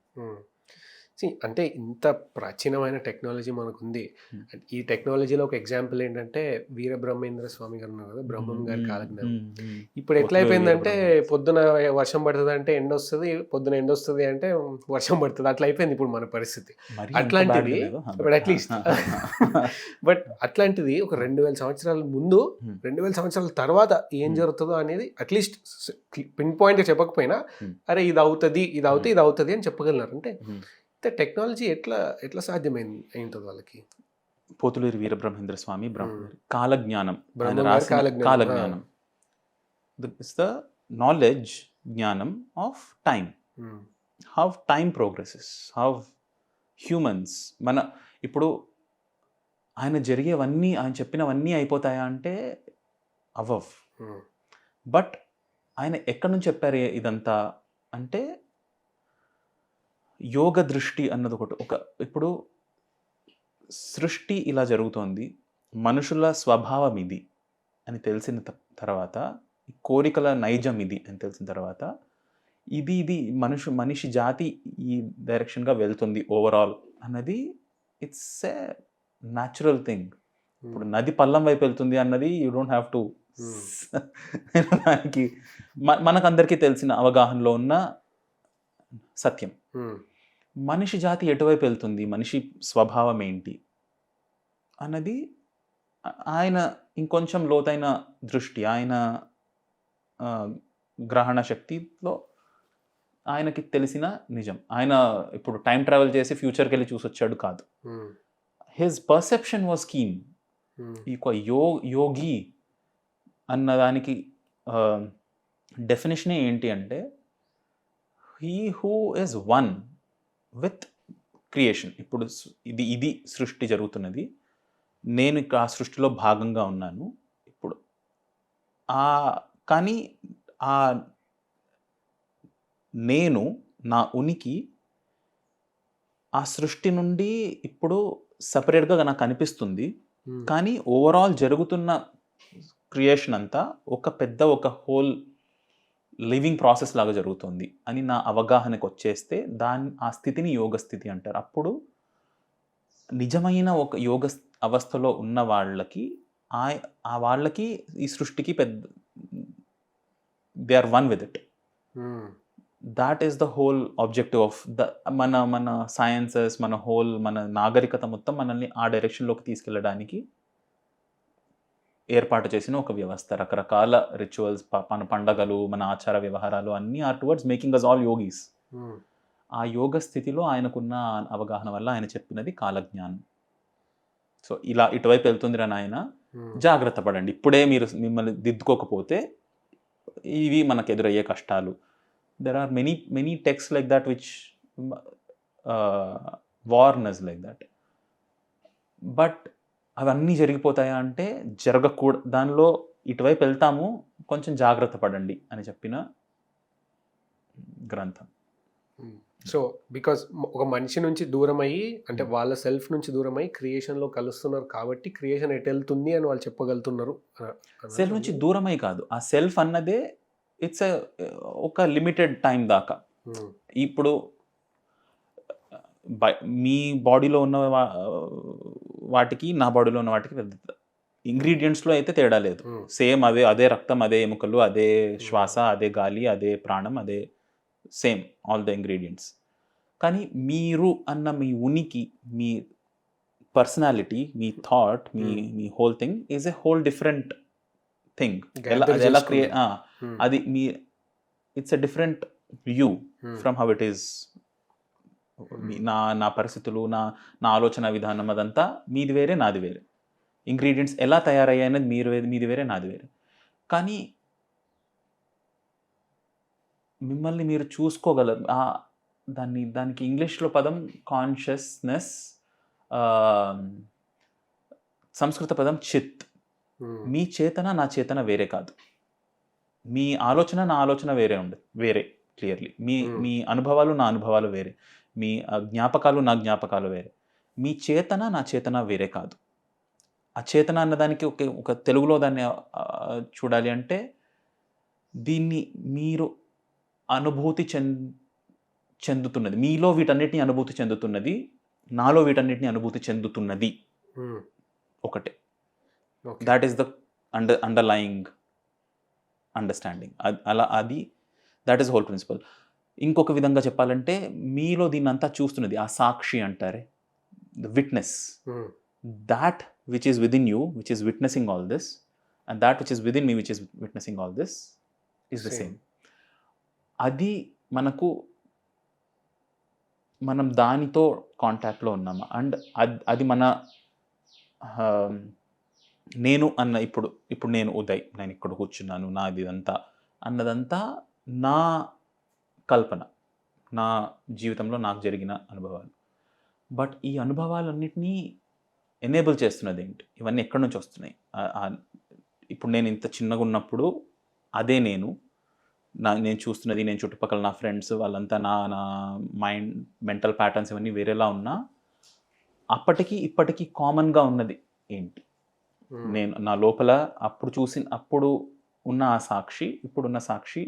అంటే ఇంత ప్రాచీనమైన టెక్నాలజీ మనకుంది.
Hmm.
ఈ టెక్నాలజీలో ఒక ఎగ్జాంపుల్ ఏంటంటే వీరబ్రహ్మేంద్ర స్వామి గారు ఉన్నారు కదా, బ్రహ్మం గారి కాలజ్ఞానం. ఇప్పుడు ఎట్లా అయిపోయిందంటే పొద్దున వర్షం పడుతుంది అంటే ఎండ వస్తుంది, పొద్దున ఎండ వస్తుంది అంటే వర్షం పడుతుంది, అట్లా అయిపోయింది ఇప్పుడు మన పరిస్థితి. అట్లాంటిది ఇప్పుడు అట్లీస్ట్ బట్ అట్లాంటిది ఒక 2000 సంవత్సరాల ముందు 2000 సంవత్సరాల తర్వాత ఏం జరుగుతుందో అనేది అట్లీస్ట్ పిన్ పాయింట్ చెప్పకపోయినా అరే ఇది అవుతుంది ఇది అవుతుంది ఇది అవుతుంది అని చెప్పగలిగినారు. అంటే టెక్నాలజీ ఎట్లా ఎట్లా సాధ్యమైంది అయింటుంది వాళ్ళకి.
పోతులూరి వీరబ్రహ్మేంద్ర స్వామి కాలజ్ఞానం,
కాలజ్ఞానం
కాలజ్ఞానం ఇస్ ద నాలెడ్జ్ జ్ఞానం of time, how time progresses, how humans మన ఇప్పుడు ఆయన జరిగేవన్నీ ఆయన చెప్పినవన్నీ అయిపోతాయా అంటే అవ్వవ్. బట్ ఆయన ఎక్కడి నుంచి చెప్పారు ఇదంతా అంటే యోగ దృష్టి అన్నది ఒకటి. ఇప్పుడు సృష్టి ఇలా జరుగుతోంది, మనుషుల స్వభావం ఇది అని తెలిసిన తర్వాత, కోరికల నైజం ఇది అని తెలిసిన తర్వాత, ఇది మనిషి జాతి ఈ డైరెక్షన్గా వెళ్తుంది ఓవరాల్ అన్నది ఇట్స్ ఏ న్యాచురల్ థింగ్. ఇప్పుడు నది పల్లం వైపు వెళ్తుంది అన్నది యూ డోంట్ హ్యావ్ టు దానికి మనకందరికీ తెలిసిన అవగాహనలో ఉన్న సత్యం. మనిషి జాతి ఎటువైపు వెళ్తుంది, మనిషి స్వభావం ఏంటి అన్నది ఆయన ఇంకొంచెం లోతైన దృష్టి, ఆయన గ్రహణ శక్తిలో ఆయనకి తెలిసిన నిజం. ఆయన ఇప్పుడు టైం ట్రావెల్ చేసి ఫ్యూచర్కి వెళ్ళి చూసొచ్చాడు కాదు. His perception was keen. ఈ యోగి అన్నదానికి డెఫినేషనే ఏంటి అంటే he who is one with creation. ఇప్పుడు ఇది సృష్టి జరుగుతున్నది, నేను ఇక ఆ సృష్టిలో భాగంగా ఉన్నాను. ఇప్పుడు కానీ నేను నా ఉనికి ఆ సృష్టి నుండి ఇప్పుడు సపరేట్గా నాకు అనిపిస్తుంది. కానీ ఓవరాల్ జరుగుతున్న క్రియేషన్ అంతా ఒక హోల్ లివింగ్ ప్రాసెస్ లాగా జరుగుతుంది అని నా అవగాహనకు వచ్చేస్తే ఆ స్థితిని యోగ స్థితి అంటారు. అప్పుడు నిజమైన ఒక యోగ అవస్థలో ఉన్న వాళ్ళకి వాళ్ళకి ఈ సృష్టికి they are one with it. That is the whole objective of మన సైన్సెస్, మన నాగరికత మొత్తం మనల్ని ఆ డైరెక్షన్లోకి తీసుకెళ్ళడానికి ఏర్పాటు చేసిన ఒక వ్యవస్థ. రకరకాల రిచువల్స్, మన పండగలు, మన ఆచార వ్యవహారాలు అన్నీ are towards making us all yogis. ఆ యోగ స్థితిలో ఆయనకున్న అవగాహన వల్ల ఆయన చెప్పినది కాలజ్ఞానం. సో ఇలా ఇటువైపు వెళ్తుందిరా నాయన, జాగ్రత్త పడండి, ఇప్పుడే మీరు మిమ్మల్ని దిద్దుకోకపోతే ఇవి మనకు ఎదురయ్యే కష్టాలు. There are many texts like that which warn us like that. But అవన్నీ జరిగిపోతాయా అంటే జరగకూడదు, దానిలో ఇటువైపు వెళ్తాము, కొంచెం జాగ్రత్త పడండి అని చెప్పిన గ్రంథం.
సో బికాస్ ఒక మనిషి నుంచి దూరం అయ్యి, అంటే వాళ్ళ సెల్ఫ్ నుంచి దూరం అయ్యి క్రియేషన్లో కలుస్తున్నారు కాబట్టి క్రియేషన్ ఎటు వెళ్తుంది అని వాళ్ళు చెప్పగలుగుతున్నారు.
సెల్ఫ్ నుంచి దూరం అయ్యి కాదు, ఆ సెల్ఫ్ అన్నదే ఇట్స్ ఒక లిమిటెడ్ టైం దాకా. ఇప్పుడు మీ బాడీలో ఉన్న వాటికి నా బాడీలో ఉన్న వాటికి ఇంగ్రీడియంట్స్లో అయితే తేడా లేదు. సేమ్ అదే రక్తం, అదే ఎముకలు, అదే శ్వాస, అదే గాలి, అదే ప్రాణం, అదే సేమ్ ఆల్ ద ఇంగ్రీడియంట్స్. కానీ మీరు అన్న మీ ఉనికి, మీ పర్సనాలిటీ, మీ థాట్, మీ whole thing is a whole different thing. ఎలా క్రియేట్ అది it's a different view from how it is. నా పరిస్థితులు, నా ఆలోచన విధానం అదంతా మీది వేరే, నాది వేరే. ఇంగ్రీడియంట్స్ ఎలా తయారయ్యాయనేది మీది వేరే, నాది వేరే. కానీ మిమ్మల్ని మీరు చూసుకోగలరు. దానికి ఇంగ్లీష్లో పదం కాన్షియస్నెస్, సంస్కృత పదం చిత్. మీ చేతన నా చేతన వేరే కాదు, మీ ఆలోచన నా ఆలోచన వేరే క్లియర్లీ. మీ అనుభవాలు నా అనుభవాలు వేరే, మీ జ్ఞాపకాలు నా జ్ఞాపకాలు వేరే. మీ చేతన నా చేతన వేరే కాదు. ఆ చేతన అన్నదానికి ఒక తెలుగులో దాన్ని చూడాలి అంటే, దీన్ని మీరు అనుభూతి చెందుతున్నది, మీలో వీటన్నిటిని అనుభూతి చెందుతున్నది, నాలో వీటన్నిటిని అనుభూతి చెందుతున్నది ఒకటే. That is the underlying understanding. అలా అది దాట్ ఈస్ హోల్ ప్రిన్సిపల్. ఇంకొక విధంగా చెప్పాలంటే మీలో దీన్ని అంతా చూస్తున్నది ఆ సాక్షి అంటారే, the witness, that which is within you, which is witnessing all this, and that which is within me, which is witnessing all this, is the same. అది మనకు, మనం దానితో కాంటాక్ట్లో ఉన్నామా, అండ్ అది మన నేను అన్న ఇప్పుడు నేను ఉదయ్, నేను ఇక్కడ కూర్చున్నాను, నాది ఇదంతా అన్నదంతా నా కల్పన, నా జీవితంలో నాకు జరిగిన అనుభవాలు. బట్ ఈ అనుభవాలన్నిటినీ ఎనేబుల్ చేస్తున్నది ఏంటి, ఇవన్నీ ఎక్కడి నుంచి వస్తున్నాయి? ఇప్పుడు నేను ఇంత చిన్నగా ఉన్నప్పుడు అదే నేను చూస్తున్నది, నేను చుట్టుపక్కల నా ఫ్రెండ్స్ వాళ్ళంతా నా మైండ్ మెంటల్ ప్యాటర్న్స్ ఇవన్నీ వేరేలా ఉన్నా, అప్పటికి ఇప్పటికీ కామన్గా ఉన్నది ఏంటి? నేను నా లోపల అప్పుడు ఉన్న ఆ సాక్షి, ఇప్పుడున్న సాక్షి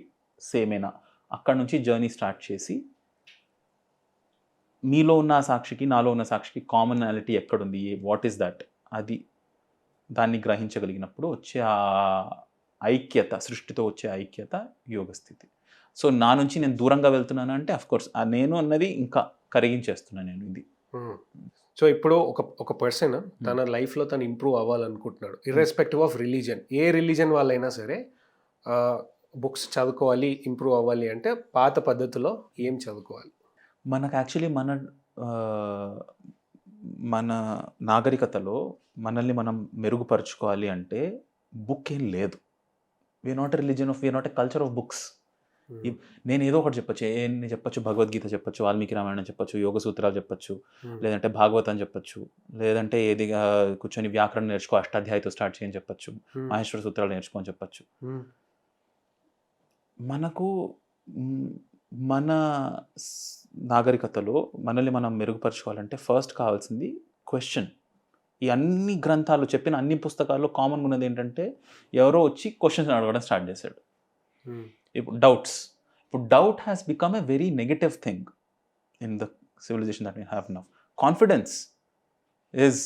సేమేనా? అక్కడ నుంచి జర్నీ స్టార్ట్ చేసి మీలో ఉన్న సాక్షికి నాలో ఉన్న సాక్షికి కామనాలిటీ ఎక్కడుంది, వాట్ ఈస్ దట్, దాన్ని గ్రహించగలిగినప్పుడు వచ్చే ఆ ఐక్యత, సృష్టితో వచ్చే ఐక్యత యోగ స్థితి. సో నా నుంచి నేను దూరంగా వెళ్తున్నాను అంటే అఫ్కోర్స్ ఆ నేను అన్నది ఇంకా కరిగించేస్తున్నాను నేను ఇది.
సో ఇప్పుడు ఒక పర్సన్ తన లైఫ్లో తను ఇంప్రూవ్ అవ్వాలనుకుంటున్నాడు, ఇర్రెస్పెక్టివ్ ఆఫ్ రిలీజన్, ఏ రిలీజన్ వాళ్ళైనా సరే బుక్స్ చదువుకోవాలి, ఇంప్రూవ్ అవ్వాలి అంటే పాత పద్ధతిలో ఏం చదువుకోవాలి?
మనకు యాక్చువల్లీ మన నాగరికతలో మనల్ని మనం మెరుగుపరుచుకోవాలి అంటే బుక్ ఏం లేదు. We're not a religion of, we're not a culture of books. నేను ఏదో ఒకటి చెప్పచ్చు, ఏంటి చెప్పచ్చు, భగవద్గీత చెప్పచ్చు, వాల్మీకి రామాయణం చెప్పచ్చు, యోగ సూత్రాలు చెప్పచ్చు, లేదంటే భాగవతం చెప్పచ్చు, లేదంటే ఏదిగా కూర్చొని వ్యాకరణం నేర్చుకో, అష్టాధ్యాయతో స్టార్ట్ చేయని చెప్పచ్చు, మహేశ్వర సూత్రాలు నేర్చుకోని చెప్పచ్చు. మనకు మన నాగరికతలో మనల్ని మనం మెరుగుపరచుకోవాలంటే ఫస్ట్ కావాల్సింది క్వశ్చన్. ఈ అన్ని గ్రంథాలు చెప్పిన అన్ని పుస్తకాల్లో కామన్గా ఉన్నది ఏంటంటే ఎవరో వచ్చి క్వశ్చన్స్ అడగడం స్టార్ట్ చేశాడు. ఇప్పుడు doubt has become a very negative thing in the civilization that we have now. Confidence is,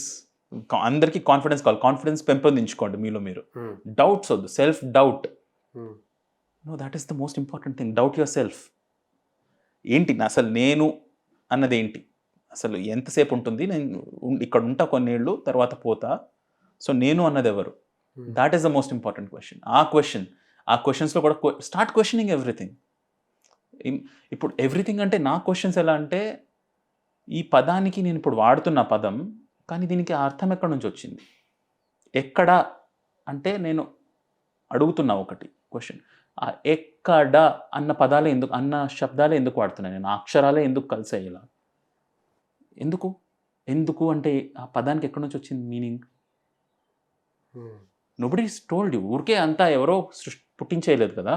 అందరికీ కాన్ఫిడెన్స్ కావాలి, కాన్ఫిడెన్స్ పెంపొందించుకోండి మీలో మీరు. డౌట్స్ వద్దు, self doubt. No, that is the most important thing. Doubt your self. ఏంటి అసలు నేను అన్నది ఏంటి, అసలు ఎంతసేపు ఉంటుంది, నేను ఇక్కడ ఉంటా కొన్నేళ్ళు తర్వాత పోతా, సో నేను అన్నది ఎవరు? That is the most important question. ఆ క్వశ్చన్స్లో కూడా స్టార్ట్ క్వశ్చనింగ్ ఎవ్రీథింగ్. ఇప్పుడు ఎవ్రీథింగ్ అంటే నా క్వశ్చన్స్ ఎలా అంటే, ఈ పదానికి నేను ఇప్పుడు వాడుతున్న పదం, కానీ దీనికి అర్థం ఎక్కడి నుంచి వచ్చింది, ఎక్కడ అంటే నేను అడుగుతున్నా ఒకటి క్వశ్చన్. ఆ ఎక్కడ అన్న పదాలే ఎందుకు, అన్న శబ్దాలే ఎందుకు వాడుతున్నాను నేను, ఆ అక్షరాలే ఎందుకు కలిసాయి ఇలా, ఎందుకు అంటే ఆ పదానికి ఎక్కడి నుంచి వచ్చింది మీనింగ్? Nobody told you. ఊరికే అంతా ఎవరో పుట్టించేయలేదు కదా.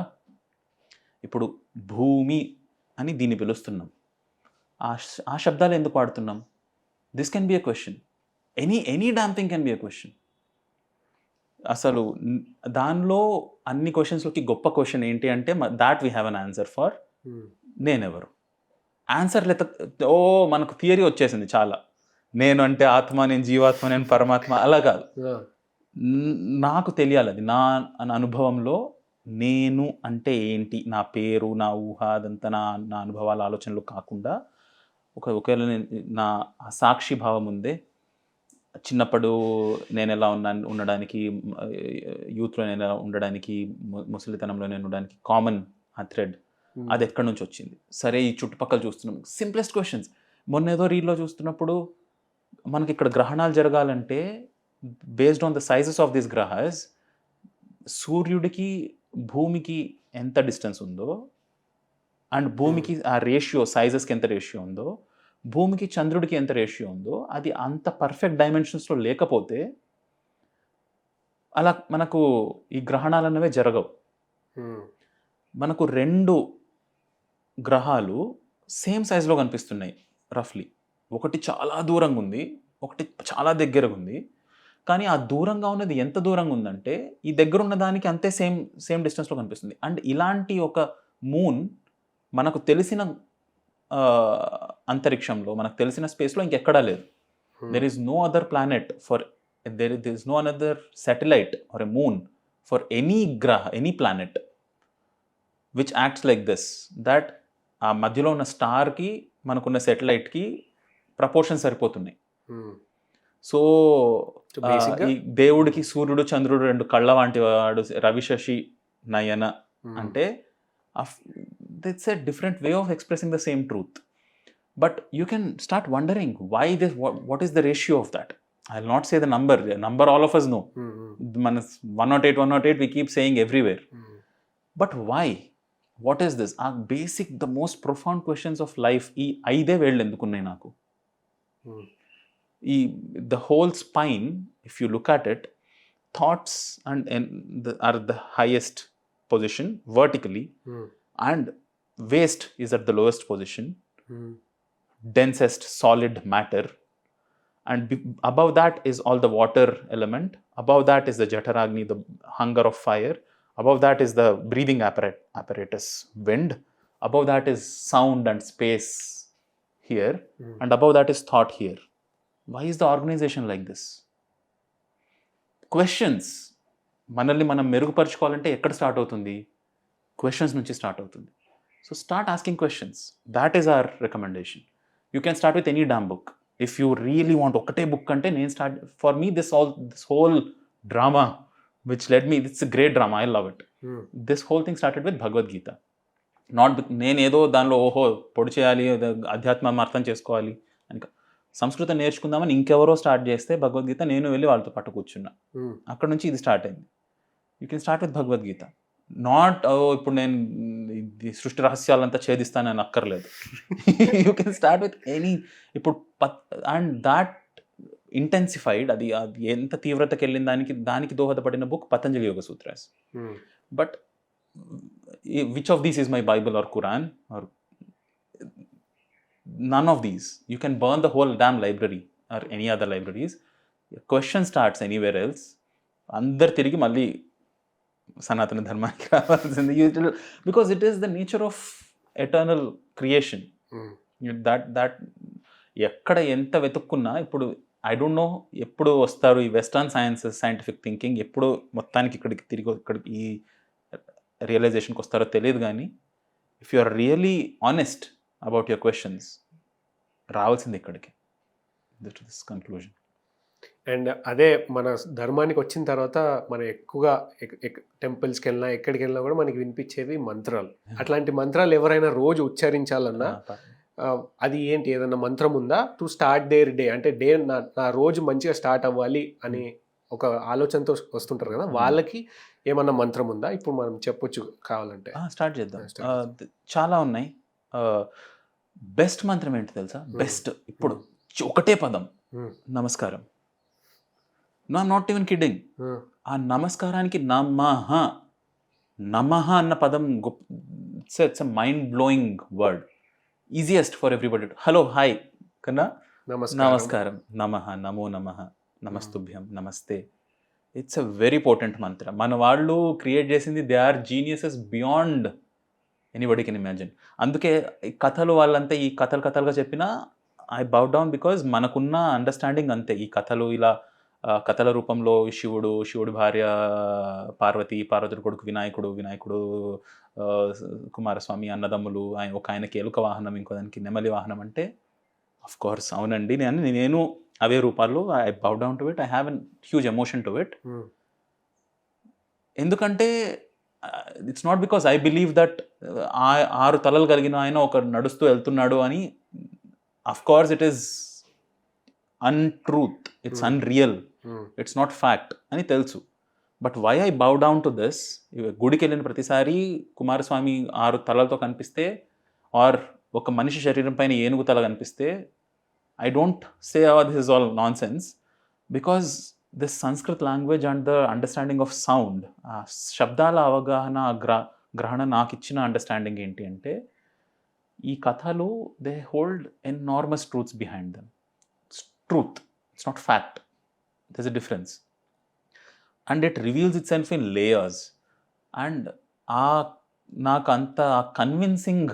ఇప్పుడు భూమి అని దీన్ని పిలుస్తున్నాం, ఆ శబ్దాలు ఎందుకు వాడుతున్నాం? This can be a question. Any damn thing can be a question. అసలు దానిలో అన్ని క్వశ్చన్స్లోకి గొప్ప క్వశ్చన్ ఏంటి అంటే, that we have an answer for. నేనెవరు? ఆన్సర్ మనకు థియరీ వచ్చేసింది చాలా. నేను అంటే ఆత్మ, నేను జీవాత్మ, నేను పరమాత్మ, అలా కాదు. నాకు తెలియాలి అది నా అనుభవంలో నేను అంటే ఏంటి, నా పేరు, నా ఊహ, అదంతా నా అనుభవాల ఆలోచనలు కాకుండా ఒకవేళ నా సాక్షి భావం ఉందే, చిన్నప్పుడు నేను ఎలా ఉండడానికి, యూత్లో నేను ఎలా ఉండడానికి, ముసలితనంలో నేను ఉండడానికి కామన్ ఆ థ్రెడ్ అది ఎక్కడి నుంచి వచ్చింది? సరే, ఈ చుట్టుపక్కల చూస్తున్నాం, సింప్లెస్ట్ క్వశ్చన్స్. మొన్న ఏదో రీల్లో చూస్తున్నప్పుడు మనకి ఇక్కడ గ్రహణాలు జరగాలంటే based on the sizes of this గ్రహాస్, సూర్యుడికి భూమికి ఎంత డిస్టెన్స్ ఉందో, అండ్ భూమికి ఆ రేషియో, సైజెస్కి ఎంత రేషియో ఉందో, భూమికి చంద్రుడికి ఎంత రేషియో ఉందో, అది అంత పర్ఫెక్ట్ డైమెన్షన్స్లో లేకపోతే అలా మనకు ఈ గ్రహణాలు అన్నవే జరగవు. మనకు 2 గ్రహాలు సేమ్ సైజులో కనిపిస్తున్నాయి రఫ్లీ. ఒకటి చాలా దూరంగా ఉంది, ఒకటి చాలా దగ్గరగా ఉంది. కానీ ఆ దూరంగా ఉన్నది ఎంత దూరంగా ఉందంటే ఈ దగ్గర ఉన్న దానికి అంతే సేమ్ డిస్టెన్స్లో కనిపిస్తుంది. అండ్ ఇలాంటి ఒక మూన్ మనకు తెలిసిన అంతరిక్షంలో మనకు తెలిసిన స్పేస్లో ఇంకెక్కడా లేదు. There is no other planet for there is no another satellite or a moon for any గ్రహ any planet which acts like this, that ఆ మధ్యలో ఉన్న స్టార్కి మనకున్న సెటిలైట్కి ప్రపోర్షన్ సరిపోతున్నాయి. సో ఈ దేవుడికి సూర్యుడు చంద్రుడు 2 కళ్ళ వంటి వాడు, రవిశశి నయన అంటే it's a different way of expressing the same truth. But you can start wondering why this, what is the ratio of that. I'll not say the number all of us know. 108 we keep saying everywhere. But why? What is this? Our basic, the most profound questions of life ఈ 5 వేళ్ళు ఎందుకున్నాయి నాకు. The whole spine, if you look at it, thoughts are the highest position vertically, and waste is at the lowest position, densest solid matter, and above that is all the water element, above that is the Jataragni, the hunger of fire, above that is the breathing apparatus, wind, above that is sound and space here, and above that is thought here. Why is the organization like this? Questions మనల్ని మనం మెరుగుపరుచుకోవాలంటే ఎక్కడ start అవుతుంది? Questions నుంచి start అవుతుంది. So start asking questions. That is our recommendation. You can start with any damn book. If you really want ఒకటే book అంటే నేను start for me this whole drama which led me, it's great drama, I love it. This whole thing started with Bhagavad Gita. Not నేను ఏదో దానిలో పొడి చేయాలి, అధ్యాత్మం అర్థం చేసుకోవాలి అని. సంస్కృతం నేర్చుకుందామని ఇంకెవరో స్టార్ట్ చేస్తే భగవద్గీత నేను వెళ్ళి వాళ్ళతో పాటు కూర్చున్నా. అక్కడ నుంచి ఇది స్టార్ట్ అయింది. You can start with Bhagavad Gita. Not ఇప్పుడు నేను సృష్టి రహస్యాలంతా ఛేదిస్తానని అక్కర్లేదు. You can start with any. ఇప్పుడు అండ్ దాట్ ఇంటెన్సిఫైడ్, అది ఎంత తీవ్రతకి వెళ్ళిన దానికి దోహదపడిన book Patanjali yoga sutras. But which of these is my Bible or Quran or none of these. You can burn the whole damn library or any other libraries. Question starts anywhere else. అందరు తిరిగి మళ్ళీ సనాతన ధర్మానికి రావాల్సింది. Because it is the nature of eternal creation. That ఎక్కడ ఎంత వెతుక్కున్నా, ఇప్పుడు I don't know ఎప్పుడు వస్తారు ఈ వెస్టర్న్ సైన్సెస్, సైంటిఫిక్ థింకింగ్ ఎప్పుడు మొత్తానికి ఇక్కడికి ఈ రియలైజేషన్కి వస్తారో తెలియదు. కానీ if you are really honest about your questions, రావాల్సింది ఇక్కడికి, దిస్ కన్క్లూజన్.
అండ్ అదే మన ధర్మానికి వచ్చిన తర్వాత మనం ఎక్కువగా టెంపుల్స్కి వెళ్ళినా ఎక్కడికి వెళ్ళినా కూడా మనకి వినిపించేవి మంత్రాలు. అట్లాంటి మంత్రాలు ఎవరైనా రోజు ఉచ్చరించాలన్నా అది ఏంటి, ఏదన్నా మంత్రం ఉందా టు స్టార్ట్ దేర్ డే? అంటే నా రోజు మంచిగా స్టార్ట్ అవ్వాలి అని ఒక ఆలోచనతో వస్తుంటారు కదా, వాళ్ళకి ఏమన్నా మంత్రం ఉందా? ఇప్పుడు మనం చెప్పొచ్చు కావాలంటే.
స్టార్ట్ చేద్దాం. చాలా ఉన్నాయి. బెస్ట్ మంత్రం ఏంటి తెలుసా? బెస్ట్ ఇప్పుడు ఒకటే పదం, నమస్కారం. No I'm not even kidding. ఆ నమస్కారానికి నమః అన్న పదం it's a mind blowing word. Easiest for everybody. Hello, hi కన్నా నమస్కారం, నమః, నమో నమః, నమస్తుభ్యం, నమస్తే. ఇట్స్ ఎ వెరీ ఇంపార్టెంట్ మంత్ర. మన వాళ్ళు క్రియేట్ చేసింది, they are geniuses beyond anybody can imagine. అందుకే కథలు వాళ్ళంతా ఈ కథలుగా చెప్పినా ఐ బౌ డౌన్, బికాజ్ మనకున్న అండర్స్టాండింగ్ అంతే. ఈ కథలు ఇలా కథల రూపంలో శివుడి భార్య పార్వతుడి కొడుకు వినాయకుడు కుమారస్వామి, అన్నదమ్ములు, ఒక ఆయనకి ఎలుక వాహనం, ఇంకో దానికి నెమలి వాహనం అంటే అఫ్ కోర్స్ అవునండి, నేను అవే రూపాల్లో I bow down to it. I have an huge emotion to it. ఎందుకంటే it's not because I believe that 6 తలలు కలిగిన ఆయన ఒక నడుస్తూ వెళ్తున్నాడు అని. Of course it is untruth, it's unreal, it's not fact అని తెలుసు. But why I bow down to this, గుడికి వెళ్ళిన ప్రతిసారి కుమారస్వామి 6 తలలతో కనిపిస్తే, ఆర్ ఒక మనిషి శరీరం పైన ఏనుగు తల కనిపిస్తే, I don't say this is all non sense, because this Sanskrit language and the understanding of sound, ఆ శబ్దాల అవగాహన, గ్రహణ నాకు ఇచ్చిన అండర్స్టాండింగ్ ఏంటి అంటే, ఈ కథలు they hold enormous truths behind them. Truth, it's not fact, there's a difference, and it reveals itself in layers. And నాకు అంత కన్విన్సింగ్,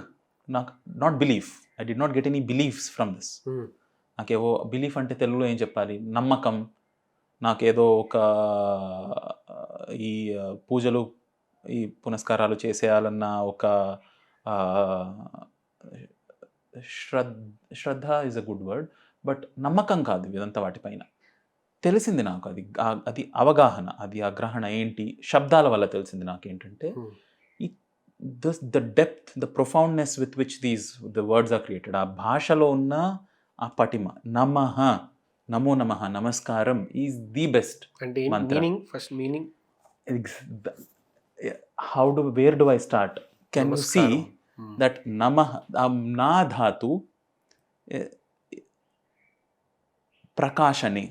నాకు not belief, I do not get any beliefs from this. నాకేవో belief అంటే తెలుగులో ఏం చెప్పాలి, నమ్మకం, నాకేదో ఒక ఈ పూజలు ఈ పునస్కారాలు చేసేయాలన్న ఒక శ్రద్ధ is a good word, but నమ్మకం కాదు ఇదంతా వాటిపైన. తెలిసింది నాకు అది అవగాహన, అది అగ్రహణ ఏంటి శబ్దాల వల్ల తెలిసింది నాకేంటంటే the depth, the profoundness with which the words are created, ఆ భాషలో ఉన్న ఆ పటిమ. నమః, నమో నమః, namaskaram is the best mantra.
First meaning
where do I start? Can you see that నమః, నా ధాతు prakashane,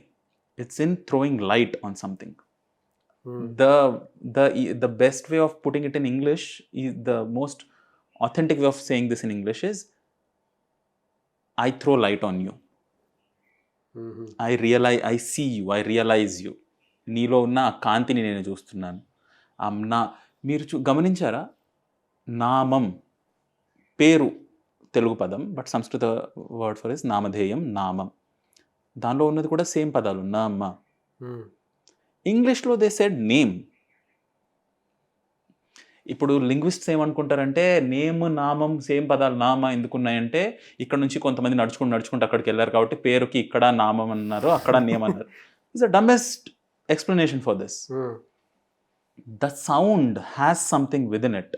it's in throwing light on something. The best way of putting it in English is, the most authentic way of saying this in English is, I throw light on you. I realize, I see you, I realize you. నీలో ఉన్న ఆ కాంతిని నేను చూస్తున్నాను. మీరు గమనించారా, నామం పేరు తెలుగు పదం, బట్ సంస్కృత వర్డ్ ఫర్ ఇస్ నామధేయం, నామం. దానిలో ఉన్నది కూడా సేమ్ పదాలు, నామ. ఇంగ్లీష్లో దే సెడ్ నేమ్. ఇప్పుడు లింగ్విస్ట్స్ ఏమనుకుంటారంటే నేమ్ నామం సేమ్ పదాలు, నామ ఎందుకున్నాయంటే ఇక్కడ నుంచి కొంతమంది నడుచుకుంటూ అక్కడికి వెళ్ళారు కాబట్టి పేరుకి ఇక్కడ నామం అన్నారు, అక్కడ నేమ్ అన్నారు. It's the dumbest explanation for this. The sound has something within it.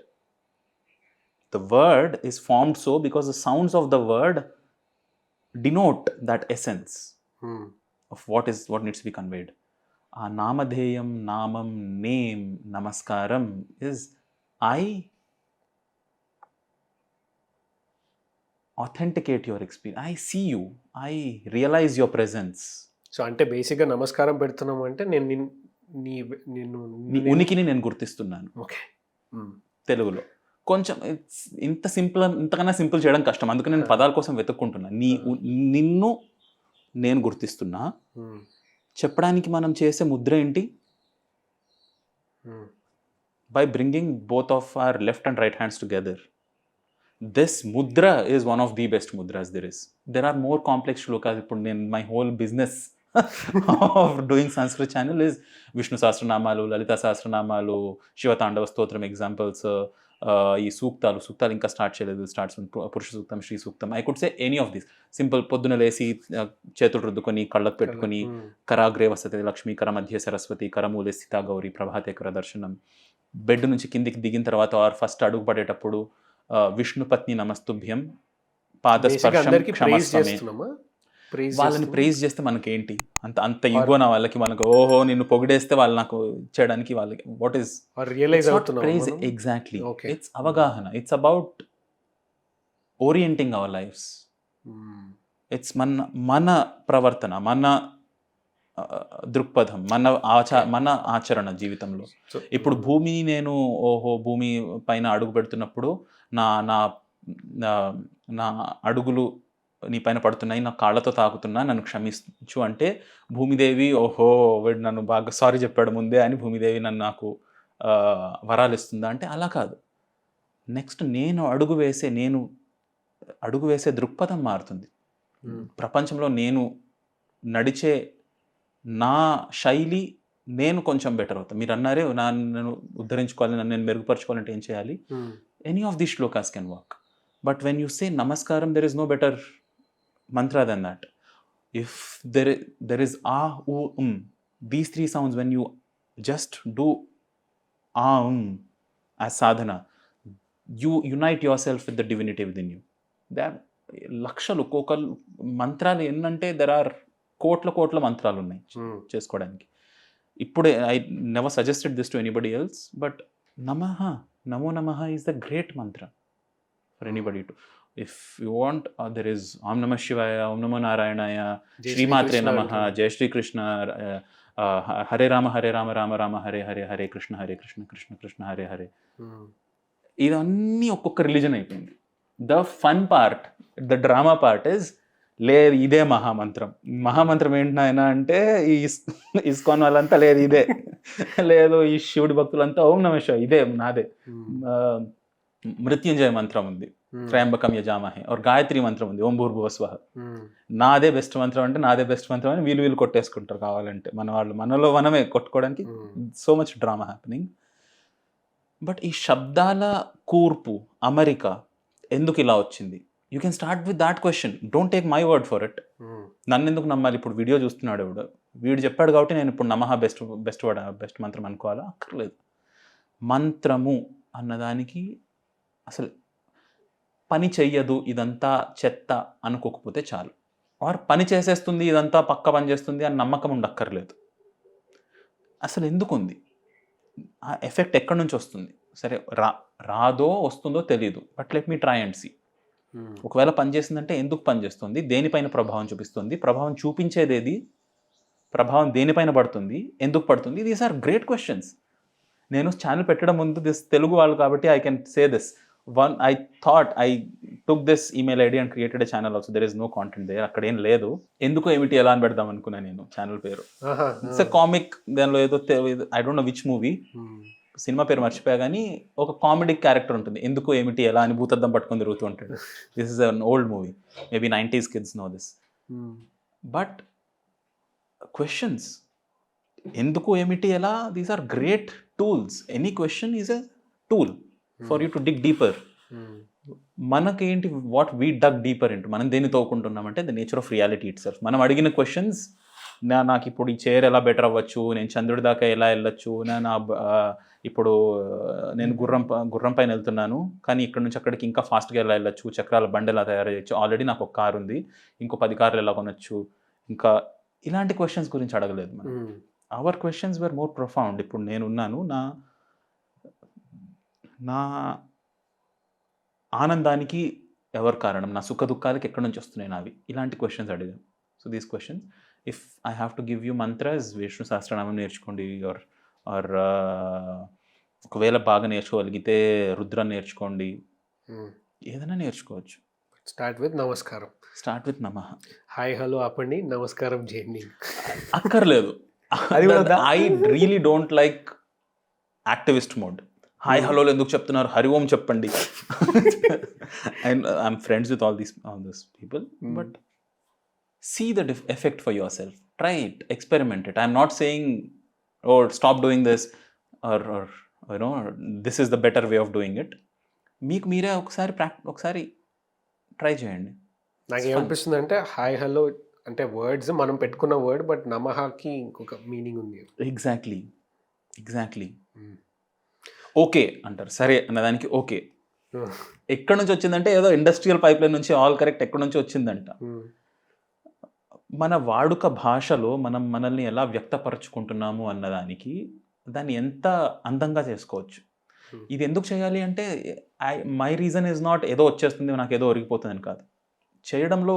The word is formed so because the sounds of the word denote that essence of what needs to be conveyed. Namadheyam, namam, name, namaskaram is I authenticate your experience. I see you. I realize your presence.
So అంటే బేసిక్గా నమస్కారం పెడుతున్నాం అంటే నేను
నీ ఉనికిని నేను గుర్తిస్తున్నాను.
Okay,
తెలుగులో కొంచెం ఇంతకన్నా సింపుల్ చేయడం కష్టం, అందుకని నేను పదాల కోసం వెతుక్కుంటున్నా. నిన్ను నేను గుర్తిస్తున్నా. చెప్పడానికి మనం చేసే ముద్ర ఏంటి? By bringing both of our left and right hands together. This mudra is one of the best mudras there is. There are more complex shlokas. My whole business of doing Sanskrit channel is Vishnu Sahasranamalu, Lalita Sahasranamalu, Shiva Tandava Stotram examples, ఈ సూక్తాలు ఇంకా start చేయలేదు. Starts పురుష సూక్తం, శ్రీ సూక్తం. I could say any of this. Simple పొద్దున లేసి చేతులు రుద్దుకొని కళ్ళకు పెట్టుకొని కరాగ్రే వసతి లక్ష్మీ, కర మధ్య సరస్వతి, కరమూలే స్థితా గౌరీ, ప్రభాతే కర దర్శనం. బెడ్ నుంచి కిందికి దిగిన తర్వాత ఆర్ ఫస్ట్ అడుగు పడేటప్పుడు విష్ణుపత్ని నమస్తుభ్యం, పాదస్పర్శం క్షమస్వమే. వాళ్ళని ప్రైజ్ చేస్తే మనకేంటి అంత ఈగోనా వాళ్ళకి? మనకు ఓహో నిన్ను పొగిడేస్తే వాళ్ళు నాకు చేయడానికి వాళ్ళకి what is prize? Exactly, it's అవగాహన. It's about orienting our lives. It's మన ప్రవర్తన, మన దృక్పథం, మన ఆచరణ జీవితంలో. ఇప్పుడు భూమిని నేను భూమి పైన అడుగు పెడుతున్నప్పుడు నా అడుగులు నీ పైన పడుతున్నాయి, నా కాళ్ళతో తాకుతున్నా, నన్ను క్షమించు అంటే భూమిదేవి వీడు నన్ను బాగా సారీ చెప్పాడు ముందే అని భూమిదేవి నాకు వరాలు ఇస్తుందా అంటే అలా కాదు. నెక్స్ట్ నేను అడుగు వేసే దృక్పథం మారుతుంది. ప్రపంచంలో నేను నడిచే నా శైలి నేను కొంచెం బెటర్ అవుతాను. మీరు అన్నారే నన్ను ఉద్ధరించుకోవాలి, నన్ను నేను మెరుగుపరచుకోవాలంటే ఏం చేయాలి? Any of these shlokas can work. But when you say namaskaram, there is no better mantra than that. If there is ah, u, these three sounds, when you just do ah, as sadhana, you unite yourself with the divinity within you. There లక్షలు కోకలు మంత్రాలు ఎన్నంటే there are కోట్ల మంత్రాలు ఉన్నాయి చేసుకోవడానికి. ఇప్పుడే I never suggested this to anybody else, but namo namaha is the great mantra for anybody to. If you want, there is Om Namah Shivaya, Om Namo Narayanaya, Shri Matre Namaha, Jai Shri Krishna, Hare Rama Rama Rama Hare Hare, Hare Krishna Krishna Krishna Hare Hare. ఇదన్నీ ఒక్కొక్క religion అయిపోయింది. The fun part, the drama part is లేదు ఇదే మహామంత్రం ఏంటైనా అంటే ఈ ISKCON వాళ్ళంతా లేదు ఇదే, లేదు ఈ శివుడి భక్తులంతా ఓం నమః శివాయ ఇదే నాదే. మృత్యుంజయ మంత్రం ఉంది, త్రయంబకం యజామహే और గాయత్రి మంత్రం ఉంది ఓం భూర్భువస్వః. నాదే బెస్ట్ మంత్రం అంటే నాదే బెస్ట్ మంత్రం అని వీళ్ళు కొట్టేసుకుంటారు కావాలంటే. మన వాళ్ళు మనలో మనమే కొట్టుకోవడానికి so much drama happening. But ఈ శబ్దాల కూర్పు అమరిక ఎందుకు ఇలా వచ్చింది? You can start with that question. Don't take my word for it. నన్ను ఎందుకు నమ్మాలి? ఇప్పుడు వీడియో చూస్తున్నాడు ఎవడు, వీడు చెప్పాడు కాబట్టి నేను ఇప్పుడు నమః బెస్ట్ మంత్రం అనుకోవాలా? అక్కర్లేదు. మంత్రము అన్నదానికి అసలు పని చెయ్యదు, ఇదంతా చెత్త అనుకోకపోతే చాలు. ఆర్ పని చేసేస్తుంది, ఇదంతా పక్క పని చేస్తుంది అని నమ్మకం ఉండక్కర్లేదు. అసలు ఎందుకు ఉంది ఆ ఎఫెక్ట్? ఎక్కడి నుంచి వస్తుంది? సరే రాదో వస్తుందో తెలియదు, but let me try and see. ఒకవేళ పనిచేస్తుందంటే ఎందుకు పనిచేస్తుంది, దేనిపైన ప్రభావం చూపిస్తుంది, ప్రభావం చూపించేదేది, ప్రభావం దేనిపైన పడుతుంది, ఎందుకు పడుతుంది? These are great questions. నేను ఛానల్ పెట్టడం ముందు దిస్ తెలుగు వాళ్ళు కాబట్టి I can say this. I thought I took this email ID and created a channel also. There is no content there. అక్కడ ఏం లేదు. ఎందుకు ఏమిటి ఎలా అని పెడదాం అనుకున్నా నేను ఛానల్ పేరు. It's a comic. దానిలో ఏదో I don't know which movie, cinema పేరు మర్చిపోయా, కానీ ఒక కామెడీ క్యారెక్టర్ ఉంటుంది. ఎందుకు ఏమిటి ఎలా అని భూతద్దం పట్టుకొని తిరుగుతూ ఉంటాడు. This is an old movie. Maybe 90s kids know this. But questions ఎందుకు ఏమిటి ఎలా, these are great tools. Any question is a tool for you to dig deeper. మనకేంటి, what we dug deeper into, మనం దేన్ని తోకుంటున్నామంటే the nature of reality itself. మనం అడిగిన questions, నాకు ఇప్పుడు ఈ చైర్ ఎలా బెటర్ అవ్వచ్చు, నేను చంద్రుడి దాకా ఎలా వెళ్ళొచ్చు, ఇప్పుడు నేను గుర్రం పైన వెళ్తున్నాను కానీ ఇక్కడ నుంచి అక్కడికి ఇంకా ఫాస్ట్గా ఎలా వెళ్ళొచ్చు, చక్రాల బండి ఎలా తయారు చేయొచ్చు, ఆల్రెడీ నాకు ఒక కారు ఉంది, ఇంకో 10 కార్లు ఎలా కొనొచ్చు, ఇంకా ఇలాంటి క్వశ్చన్స్ గురించి అడగలేదు మనం. Our questions were more profound. ఇప్పుడు నేనున్నాను, నా ఆనందానికి ఎవరు కారణం, నా సుఖ దుఃఖాలకి ఎక్కడి నుంచి వస్తున్నాయి నావి, ఇలాంటి క్వశ్చన్స్ అడిగాను. So these questions, if I have to give you mantras, Vishnu Sahasranamam నేర్చుకోండి, ఆర్ ఒకవేళ బాగా నేర్చుకోగలిగితే రుద్రం నేర్చుకోండి, ఏదైనా నేర్చుకోవచ్చు.
Start with namaskaram.
Start with namah.
Hi hello ఆపండి, నమస్కారం చేయండి. అక్కర్లేదు.
I really don't like activist mode. Hi హలోలు ఎందుకు చెప్తున్నారు, హరి ఓం చెప్పండి. I'm friends with all this people, but see the effect for your self. Try it, experiment it. I'm not saying oh stop doing this or you know this is the better way of doing it. మీకు మీరే ఒకసారి try చేయండి.
నాకు ఏమనిపిస్తుంది అంటే, hi hello అంటే words మనం పెట్టుకున్న వర్డ్, బట్ నమహాకి ఇంకొక మీనింగ్ ఉంది.
ఎగ్జాక్ట్లీ. ఓకే అంటారు, సరే అన్నదానికి ఓకే. ఎక్కడి నుంచి వచ్చిందంటే ఏదో ఇండస్ట్రియల్ పైప్ లైన్ నుంచి ఆల్ కరెక్ట్ ఎక్కడి నుంచి వచ్చిందంట. మన వాడుక భాషలో మనం మనల్ని ఎలా వ్యక్తపరచుకుంటున్నాము అన్నదానికి దాన్ని ఎంత అందంగా చేసుకోవచ్చు. ఇది ఎందుకు చేయాలి అంటే, మై రీజన్ ఈజ్ నాట్ ఏదో వచ్చేస్తుంది నాకు ఏదో ఒరిగిపోతుంది అని కాదు. చేయడంలో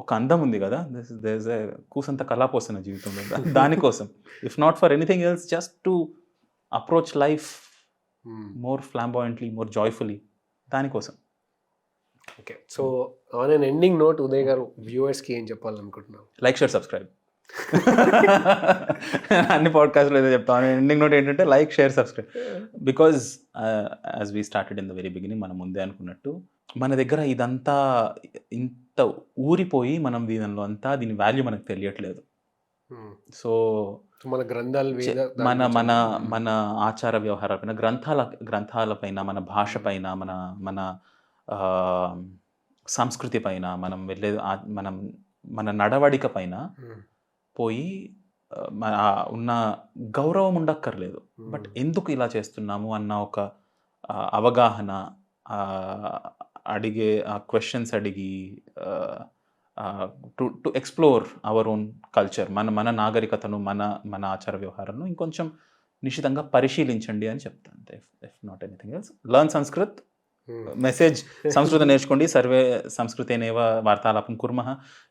ఒక అందం ఉంది కదా, కూసంత కళాపోసన జీవితంలో, దానికోసం. If not for anything else, just to approach life more flamboyantly, more joyfully, దానికోసం.
Okay, so on an ending note, Uday garu వ్యూవర్స్కి ఏం చెప్పాలనుకుంటున్నాను?
Like, share, subscribe. అన్ని పాడ్కాస్ట్లో ఏదో చెప్తాను. ఎండింగ్ నోట్ ఏంటంటే like, share, subscribe. Because as we started in the very beginning, మనం ముందే అనుకున్నట్టు మన దగ్గర ఇదంతా ఇంత ఊరిపోయి మనం దీనిలో అంతా దీని వాల్యూ మనకు తెలియట్లేదు. సో
మన గ్రంథాలు,
మన ఆచార వ్యవహారాలపైన, గ్రంథాలపైన, మన భాష పైన, మన సంస్కృతి పైన, మన నడవడిక పైన పోయి ఉన్న గౌరవం ఉండక్కర్లేదు. బట్ ఎందుకు ఇలా చేస్తున్నాము అన్న ఒక అవగాహన, అడిగే క్వశ్చన్స్ అడిగి to explore our own culture, మన నాగరికతను, మన ఆచార వ్యవహారాలను ఇంకొంచెం నిశ్చితంగా పరిశీలించండి అని చెప్తాను. If not anything else, learn Sanskrit. Message, సంస్కృతం నేర్చుకోండి. సర్వే సంస్కృతేనేవ వార్తాలాపం కుర్మః.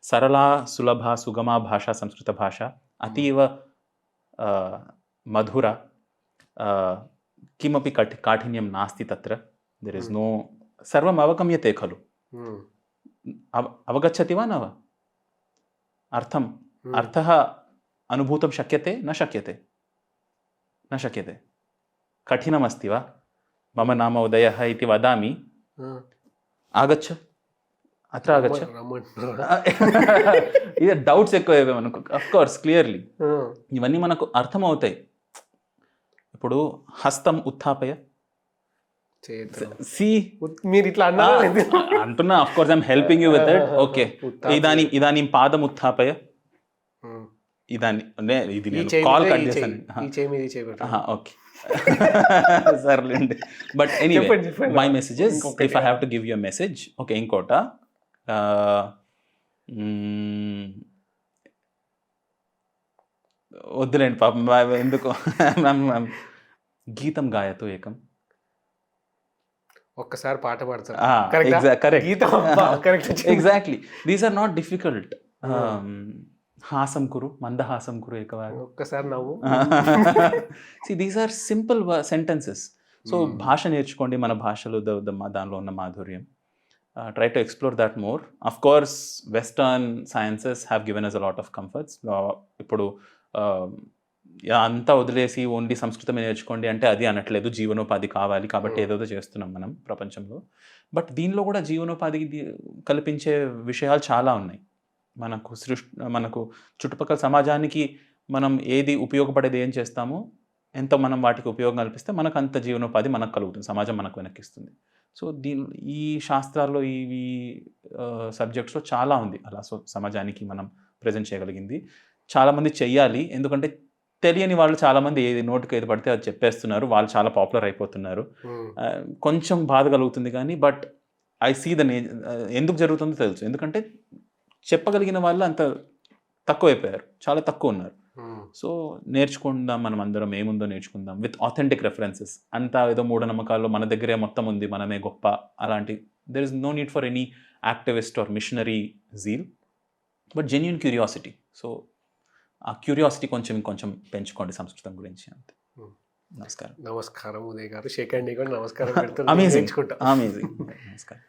సరళా సులభా సుగమా భాషా సంస్కృత భాష, అతీవ మధుర, కిమపి కాఠిన్యం నాస్తి తత్ర. దెర్ ఇస్ నో, సర్వం అవగమ్యతే ఖలు. అవగచ్చతి వా నవ? అర్థః అనుభూతం శక్యతే న శక్యతే, కఠినమస్తి వా? మమ నామ ఉదయః ఇతి వదామి ఆగచ్చ అత్ర ఆగచ్చ. ఇది డౌట్స్ ఎక్కువ మనకు అఫ్ కోర్స్ క్లియర్లీ ఇవన్నీ మనకు అర్థమవుతాయి. ఇప్పుడు హస్తం ఉత్థాపయ సి
మీరు ఇట్లా
అంటున్నా, of course I'm helping you with it. Okay, ఇదానీం పాదం ఉత్థాపయ, ఇది నేను కాల్ కట్ చేశాను. ఓకే సర్లేండి. But anyway my messages if I have to give you message. Okay, ఇంకోట వద్దులేండి పాపం ఎందుకు. గీతం గాయతో ఏకం.
ఒక్కసారి పాట పాడతారు.
Exactly, these are not difficult. హాసం కురు, మందహాసం కురు ఏకవారు.
ఒక్కసారి నవ్వు.
These are simple sentences. So భాష నేర్చుకోండి, మన భాషలో దానిలో ఉన్న మాధుర్యం. Try to explore that more. Of course, Western sciences have given us a lot of comforts. ఇప్పుడు అంతా వదిలేసి ఓన్లీ సంస్కృతమే నేర్చుకోండి అంటే అది అనట్లేదు. జీవనోపాధి కావాలి కాబట్టి ఏదోదో చేస్తున్నాం మనం ప్రపంచంలో. బట్ దీనిలో కూడా జీవనోపాధికి కల్పించే విషయాలు చాలా ఉన్నాయి. మనకు చుట్టుపక్కల సమాజానికి మనం ఏది ఉపయోగపడేది ఏం చేస్తామో, ఎంత మనం వాటికి ఉపయోగం కల్పిస్తే మనకు అంత జీవనోపాధి మనకు కలుగుతుంది, సమాజం మనకు వెనక్కిస్తుంది. సో ఈ శాస్త్రాల్లో ఈ సబ్జెక్ట్స్లో చాలా ఉంది అలా. సో సమాజానికి మనం ప్రజెంట్ చేయగలిగింది చాలామంది చెయ్యాలి. ఎందుకంటే తెలియని వాళ్ళు చాలామంది ఏది నోటికి ఏది పడితే అది చెప్పేస్తున్నారు, వాళ్ళు చాలా పాపులర్ అయిపోతున్నారు. కొంచెం బాధ కలుగుతుంది కానీ బట్ ఐ సీ ఎందుకు జరుగుతుందో తెలుసు. ఎందుకంటే చెప్పగలిగిన వాళ్ళు అంత తక్కువైపోయారు, చాలా తక్కువ ఉన్నారు. సో నేర్చుకుందాం, మనం అందరం ఏముందో నేర్చుకుందాం విత్ ఆథెంటిక్ రెఫరెన్సెస్. అంతా ఏదో మూఢనమ్మకాల్లో మన దగ్గరే మొత్తం ఉంది, మనమే గొప్ప అలాంటి. There is no need for any activist or missionary zeal, but genuine curiosity. So ఆ క్యూరియాసిటీ కొంచెం పెంచుకోండి సంస్కృతం గురించి. అంతే. నమస్కారం.
నమస్కారం ఉదయ్ గారు. షేక్ హ్యాండ్ కూడా నమస్కారం.
అమేజింగ్. నమస్కారం.